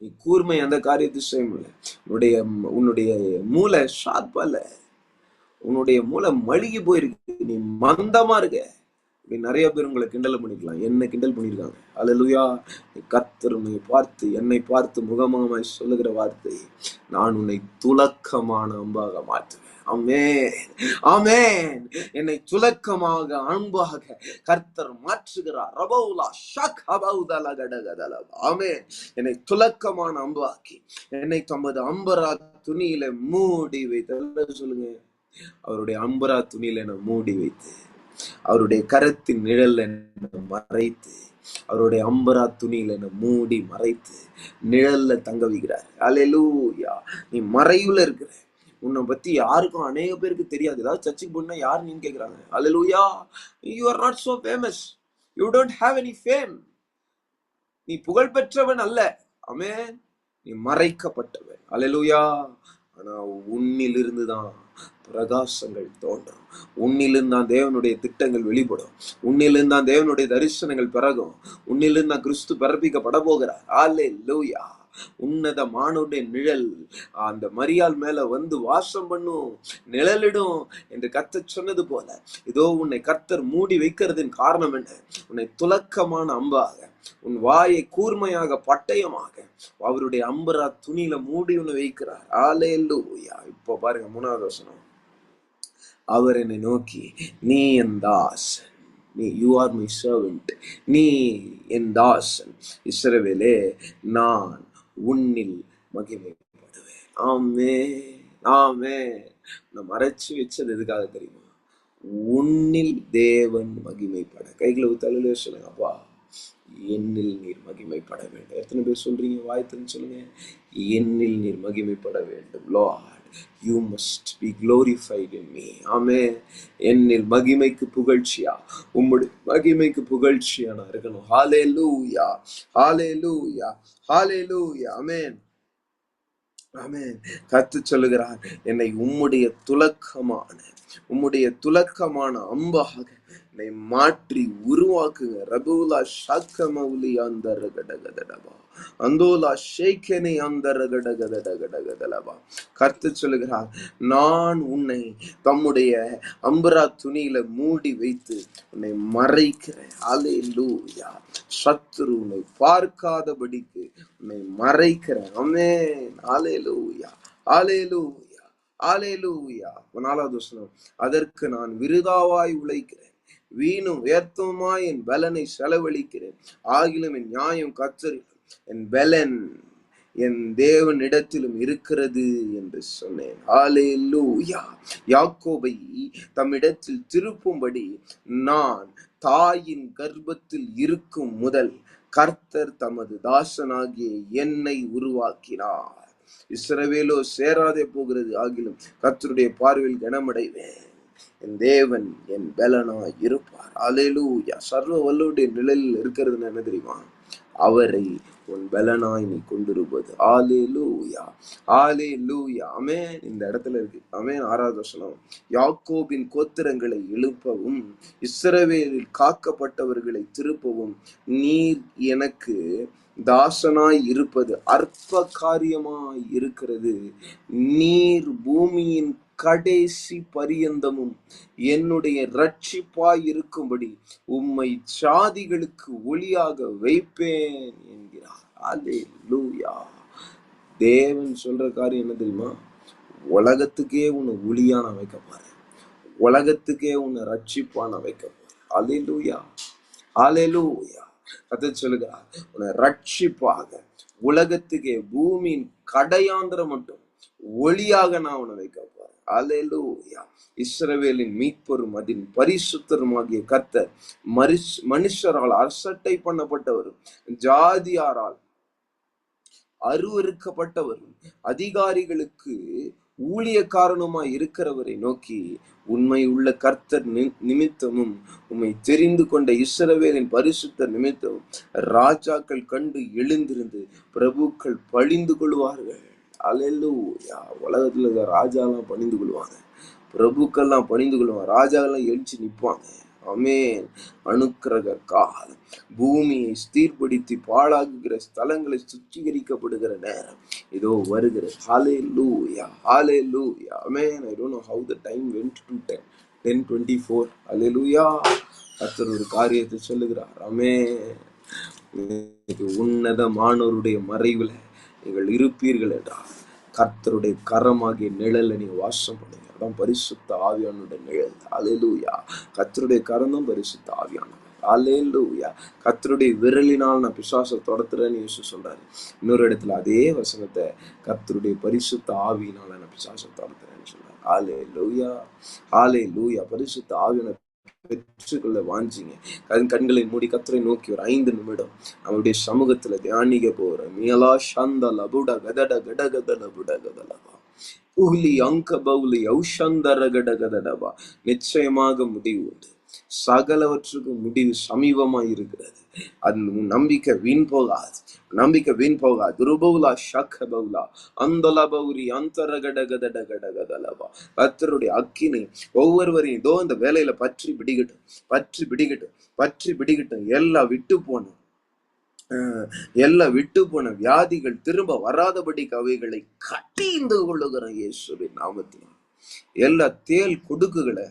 நீ கூர்மை அந்த காரியத்தை செய்ய முடியல. உன்னுடைய மூளை ஷார்ப்பா இல்ல, உன்னுடைய மூளை மழுகி போயிருக்கு, நீ மந்தமா இருக்க. நிறைய பேர் உங்களை கிண்டல் பண்ணிக்கலாம், என்ன கிண்டல் பண்ணிருக்காங்க. அல்லேலூயா. கர்த்தர் உன்னை பார்த்து, என்னை பார்த்து முகமாய் சொல்லுகிற வார்த்தை, நான் உன்னை துலக்கமான அம்பாக மாற்றுவேன். ஆமென். ஆமென். என்னை துலக்கமாக அன்பாக கர்த்தர் மாற்றுகிறார். ரபௌலா ஷக் ஹபௌதல கடகதல. ஆமென். என்னை துலக்கமான அம்பாக்கி என்னை தமது அம்பரா துணியில மூடி வைத்து. சொல்லுங்க, அவருடைய அம்பரா துணியில என்னை மூடி வைத்து, அவருடைய கரத்தின் நிழல் என்னை மறைத்து, அவருடைய அம்பரா துணியில என்னை மூடி மறைத்து நிழல்ல தங்க வைக்கிறார். அல்லேலூயா. நீ மறைவுல இருக்கிற. உன்னை பத்தி யாருக்கும், அநேக பேருக்கு தெரியாது. ஏதாவது சர்ச்சுக்கு போனா யார் நீன்னு கேக்குறாங்க. அல்லேலூயா. You are not so famous. You don't have any fame. நீ புகழ் பெற்றவன் அல்ல. ஆமென். நீ மறைக்கப்பட்டவன். அல்லேலூயா. ஆனா உன்னிலிருந்து தான் பிரகாசங்கள் தோன்றும். உன்னிலிருந்து தான் தேவனுடைய திட்டங்கள் வெளிப்படும். உன்னிலிருந்து தான் தேவனுடைய தரிசனங்கள் பிறகும். உன்னிலிருந்து தான் கிறிஸ்து பிறப்பிக்கப்பட போகிறார். அல்லேலூயா. உன்னதமானவருடைய நிழல் அந்த மரியாள் மேல வந்து வாசம் பண்ணும், நிழலிடும் என்று கர்த்தர் சொன்னது போல, இதோ உன்னை கர்த்தர் மூடி வைக்கிறதின் காரணம் என்ன? உன்னை துலக்கமான அம்பாக, உன் வாயை கூர்மையாக பட்டயமாக அவருடைய அம்பரா துணியில மூடி ஒண்ணு வைக்கிறார். அல்லேலூயா. இப்ப பாருங்க 3வது வசனம். அவர் என்னை நோக்கி, நீ என் தாசன், நீ யூ ஆர் மை சர்வெண்ட், நீ என் தாசன் இஸ்ரவேலே, நான் உன்னில் மகிமைப்படுவேன். ஆமே ஆமே. நான் மறைச்சு வச்சது எதுக்காக தெரியுமா? உன்னில் தேவன் மகிமைப்பட. கைகளை ஊத்தாலே சொல்லுங்க, அப்பா என்னில் நீர் மகிமைப்பட வேண்டும். எத்தனை பேர் சொல்றீங்க? வாய்த்துன்னு சொல்லுங்க, என்னில் நீர் மகிமைப்பட வேண்டும். Lord, you must be glorified in me. ஆமென். என்னில் மகிமைக்கு புகழ்ச்சியா, உம்முடைய மகிமைக்கு புகழ்ச்சியா நான் இருக்கணும். ஹalleluya, ஹalleluya, ஹalleluya. ஆமென், ஆமென். கர்த்தர் சொல்லுகிறார், என்னை உம்முடைய துலக்கமான அம்பாக என்னை மாற்றி உருவாக்குங்க. ரபூலா ஷக்கமௌலி அந்தரகடகதடபா அந்தோலா ஷேக்கனை அந்தரகடகதடகடகதலபா. கர்த்தர் சொல்லுகிறார், நான் உன்னை தம்முடைய அம்பரா துணியில மூடி வைத்து உன்னை மறைக்கிறேன். அல்லேலூயா. சத்துரு உன்னை பார்க்காதபடிக்கு உன்னை மறைக்கிறேன். ஆமென். அல்லேலூயா, அல்லேலூயா, அல்லேலூயா. 4வது வசனம். அதற்கு நான் விருதாவாய் உழைக்கிறேன், வீணும் வியர்த்தமாய் என் பலனை செலவழிக்கிறேன். ஆகிலும் என் நியாயம் கர்த்தரிலும் என் பலன் என் தேவனிடத்திலும் இருக்கிறது என்று சொன்னேன். ஹalleluya. யாக்கோபை தம்மிடத்தில் திருப்பும்படி நான் தாயின் கர்ப்பத்தில் இருக்கும் முதல் கர்த்தர் தமது தாசனாகிய என்னை உருவாக்கினார். இஸ்ரவேலோ சேராதே போகிறது, ஆகிலும் கர்த்தருடைய பார்வையில் கனமடைவேன். என் தேவன் என் பலனாய் இருப்பார். அல்லேலூயா. சர்வ வல்லவருடைய நிழலில் இருக்கிறது என்ன தெரியுமா? அவரை உன் பலனாய் நீ கொண்டிருப்பது. அல்லேலூயா, அல்லேலூயா. ஆமென். இந்த இடத்துல இருக்கு. ஆமென். 6வது வசனம். யாக்கோபின் கோத்திரங்களை எழுப்பவும் இஸ்ரவேலில் காக்கப்பட்டவர்களை திருப்பவும் நீர் எனக்கு தாசனாய் இருப்பது அற்ப காரியமாய் இருக்கிறது. நீர் பூமியின் கடைசி பரியந்தமும் என்னுடைய ரட்சிப்பாய் இருக்கும்படி உம்மை சாதிகளுக்கு ஒளியாக வைப்பேன் என்கிறார். அல்லேலூயா. தேவன் சொல்ற காரியம் என்ன தெரியுமா? உலகத்துக்கே உன்னை ஒளியான வைக்க பாரு, உலகத்துக்கே உன்னை ரட்சிப்பான வைக்க பாரு. அல்லேலூயா, அல்லேலூயா. கர்த்தர் சொல்லுகிறார், உன்னை ரட்சிப்பாக உலகத்துக்கே பூமியின் கடையாந்திரம் மட்டும் ஒளியாக நான் உன்னை வைக்க போறேன். அல்லேலூயா. இஸ்ரவேலின் மீட்பரும் அதன் பரிசுத்தருமாகிய கர்த்தர் மனுஷரால் அசட்டை பண்ணப்பட்டவரும் ஜாதியாரால் அருவருக்கப்பட்டவரும் அதிகாரிகளுக்கு ஊழியக்காரனுமாய் இருக்கிறவரை நோக்கி, உண்மை உள்ள கர்த்தர் நிமித்தமும் உம்மை தெரிந்து கொண்ட இஸ்ரவேலின் பரிசுத்தர் நிமித்தமும் ராஜாக்கள் கண்டு எழுந்திருந்து பிரபுக்கள் பணிந்து கொள்வார்கள். அல்லேலூயா. உலகத்துல இருக்க ராஜாலாம் பணிந்து கொள்வாங்க, பிரபுக்கள்லாம் பணிந்து கொள்வாங்க, ராஜாக்கள்லாம் எழுச்சி நிற்பாங்க. ஆமென். அனுக்கிரக காலம், பூமியை ஸ்தீர்படுத்தி பாழாகுகிற ஸ்தலங்களை சுத்திகரிக்கப்படுகிற நேரம் இதோ வருகிறது. ஹalleluya, hallelujah. Amen. I don't know how the time went to 10:24. Hallelujah. கர்த்தர் ஒரு காரியத்தை சொல்லுகிறார். ஆமென். உன்னதமானவருடைய மறைவில் நீங்கள் இருப்பீர்கள் என்றால் கர்த்தருடைய கரமாகிய நிழல்ல நீங்க வாசம் பண்ணுங்க. அதான் பரிசுத்த ஆவியானுடைய நிழல். அல்லேலூயா. கர்த்தருடைய கரம் தான் பரிசுத்த ஆவியானவர். அல்லேலூயா. கர்த்தருடைய விரலினால் நான் பிசாசை துரத்துறேன்னு இயேசு சொல்றாரு. இன்னொரு இடத்துல அதே வசனத்தை கர்த்தருடைய பரிசுத்த ஆவியினால நான் பிசாசை துரத்துறேன்னு சொல்றாரு. அல்லேலூயா, அல்லேலூயா. பரிசுத்த ஆவியான பெற்றுக்கொள்ள வாஞ்சிங்க. கண்களை மூடி கர்த்தரை நோக்கி ஒரு 5 நிமிடம் அவருடைய சமூகத்துல தியானிக்க போறேன். மியலா சந்த லபுட கதட கடகத லபுட கதலபா உஹ்லி அங்க பௌலி ஔஷந்தர கடகதடபா. நிச்சயமாக முடிவு உண்டு. சகலவற்றுக்கும் முடிவு சமீபமாய் இருக்கிறது. அது நம்பிக்கை வீண் போகாது, நம்பிக்கை வீண் போகாது. ருபௌலா ஷக்க பௌலா அந்தல பௌரி அந்தரகடகதடகடகதலபா. கர்த்தருடைய அக்கினி ஒவ்வொருவரையும் இதோ இந்த வேலையில பற்றி பிடிக்கட்டும், பற்றி பிடிக்கட்டும், பற்றி பிடிக்கட்டும். எல்லாம் விட்டு போன வியாதிகள் திரும்ப வராதபடிக்கு அவைகளை கட்டிந்து கொள்ளுகிற இயேசுவின் நாமத்தில் எல்லா தேல் கொடுக்குகளை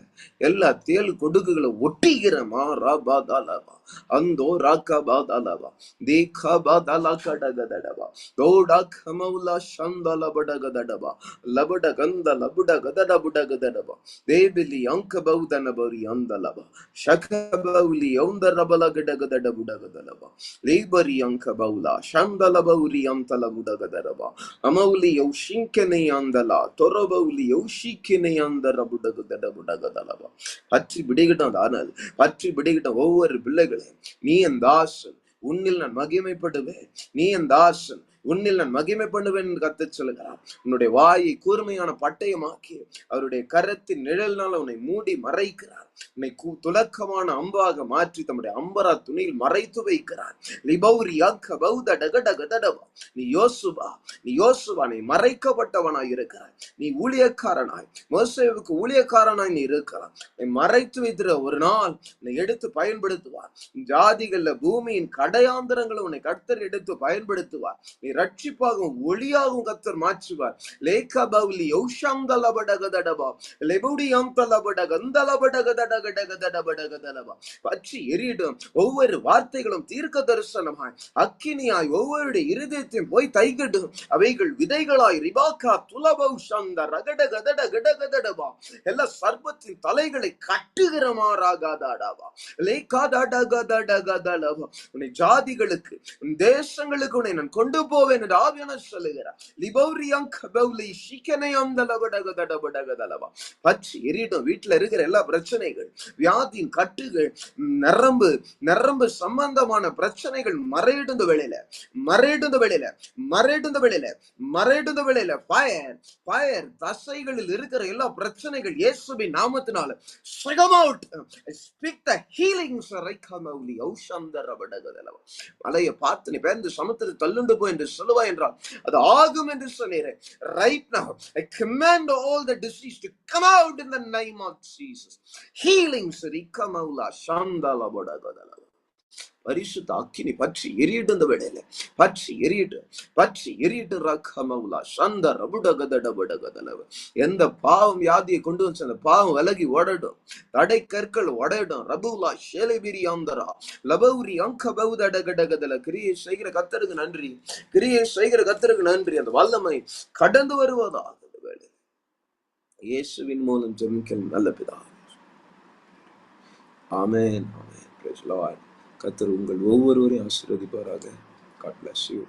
ஒட்டிக்கிறமா ராபாதாலவா அந்தோ ராக்காபாதாலவா தேகாபாதாலகடகதடவா தோடா கமௌலா சந்தலபடகதடவா லபடகந்த லபடகதடபுடகதடவா தேபிலி அங்கபௌதனபரி அந்தலவா ஷகபௌலி ஔந்தரபலகடகதடபுடகதலவா லேபரி அங்கபௌலா சந்தலபௌரி அந்தலபுடகதடவா அமௌலி யௌஷிங்கனை அந்தலா தொரபௌலி யௌஷிக்கினை அந்தரபுடகதடபுடகதலவா பற்றி பிடிக்கிட்டோம். ஆனால் பற்றி பிடிக்கிட்டோம் ஒவ்வொரு பிள்ளைகளையும். நீ என் தாசன், உன்னில் நான் மகிமைப்படுவேன். நீ என் தாசன், உன்னில் நான் மகிமை பண்ணுவேன் என்று கர்த்தர் சொல்லுகிறார். உன்னுடைய வாயை கூர்மையான பட்டயமாக்கி அவருடைய கரத்தின் நிழல்னால உன்னை மூடி மறைக்கிறார். உன்னை துலக்கமான அம்பாக மாற்றி தம்முடைய அம்பரா துணியில் மறைத்து வைக்கிறார். நீ யோசுவா நீ மறைக்கப்பட்டவனாய் இருக்கிறாய். நீ ஊழியக்காரனாய், மோசேவுக்கு ஊழியக்காரனாய் நீ இருக்கிறாய். நீ மறைத்து வைத்திருக்க ஒரு நாள் உன்னை எடுத்து பயன்படுத்துவார். ஜாதிகள்ல பூமியின் கடையாந்திரங்களை உன்னை கர்த்தர் எடுத்து பயன்படுத்துவார். நீ ரட்சிப்பாகவும் ஒளியாகவும் கர்த்தர் மாற்றுவார். லேகா பவுலி யௌஷம் தலபடகதடபா லெபுடியம் தலபடகதடகடகதடகடகதடபடகதடபா பற்றி எரியிடும். ஒவ்வொரு வார்த்தைகளும் தீர்க்க தரிசனமாய் அக்கினியாய் ஒவ்வொருடைய இருதயத்தையும் போய் தைக்கட்டும். அவைகள் விதைகளாய் ரிபாக்கா துலபௌ சந்த ரகடகதடகடகதடபா எல்லா சர்ப்பத்தின் தலைகளை கட்டுகிறமாறாகாதாடாவா லேகாதாடகதடகதடபா உன்னை ஜாதிகளுக்கு தேசங்களுக்கு உன்னை நான் கொண்டு போவேன் என்று ஆவியானவர் சொல்லுகிறார். லிபௌரியம் கபௌலி ஷிகனையம் தலபடகதடபடகதலபா பற்றி எரியிடும். வீட்டுல இருக்கிற எல்லா பிரச்சனைகள், வியாதியின் கட்டுகள், நரம்பு சம்பந்தமான பிரச்சனைகள் மறையிடுந்த வேளையில ஃபயர் தசைகளில் இருக்கிற எல்லா பிரச்சனைகள் இயேசுவின் நாமத்தினால strike out. Speak the healings ரைகமௌலி ஔஷந்தரபடகதலவா மலையை பார்த்து நீ பேர்ந்து சமுத்திரத்தை தள்ளுண்டு போய் என்று சொல்லுவாய் என்றால் அது ஆகும் என்று சொன்னீரே. Right now I command all the disease to come out in the name of Jesus. Healings ரைகமௌலா சந்தலபடகதலவா பரிசுத்த அக்கினி பற்றி எரியட்டு. வேளையில பற்றி எரியட்டு ரக்கமௌலா சந்த ரபுடகதடபடகதலவ எந்த பாவம் வியாதியை கொண்டு வந்து அந்த பாவம் விலகி ஓடட்டும். தடை கற்கள் ஓடட்டும். ரபுலா ஷேலபிரி அந்தரா லபௌரி அங்கபௌதடகடகதல கிரியை செய்கிற கர்த்தருக்கு நன்றி. அந்த வல்லமை கடந்து வருவதாக வேளை இயேசுவின் மூலம் ஜெபிக்கிறேன் நல்ல பிதாவே. ஆமென். Praise Lord. கர்த்தர் உங்கள் ஒவ்வொருவரையும் ஆசீர்வதிப்பாராக. God bless you.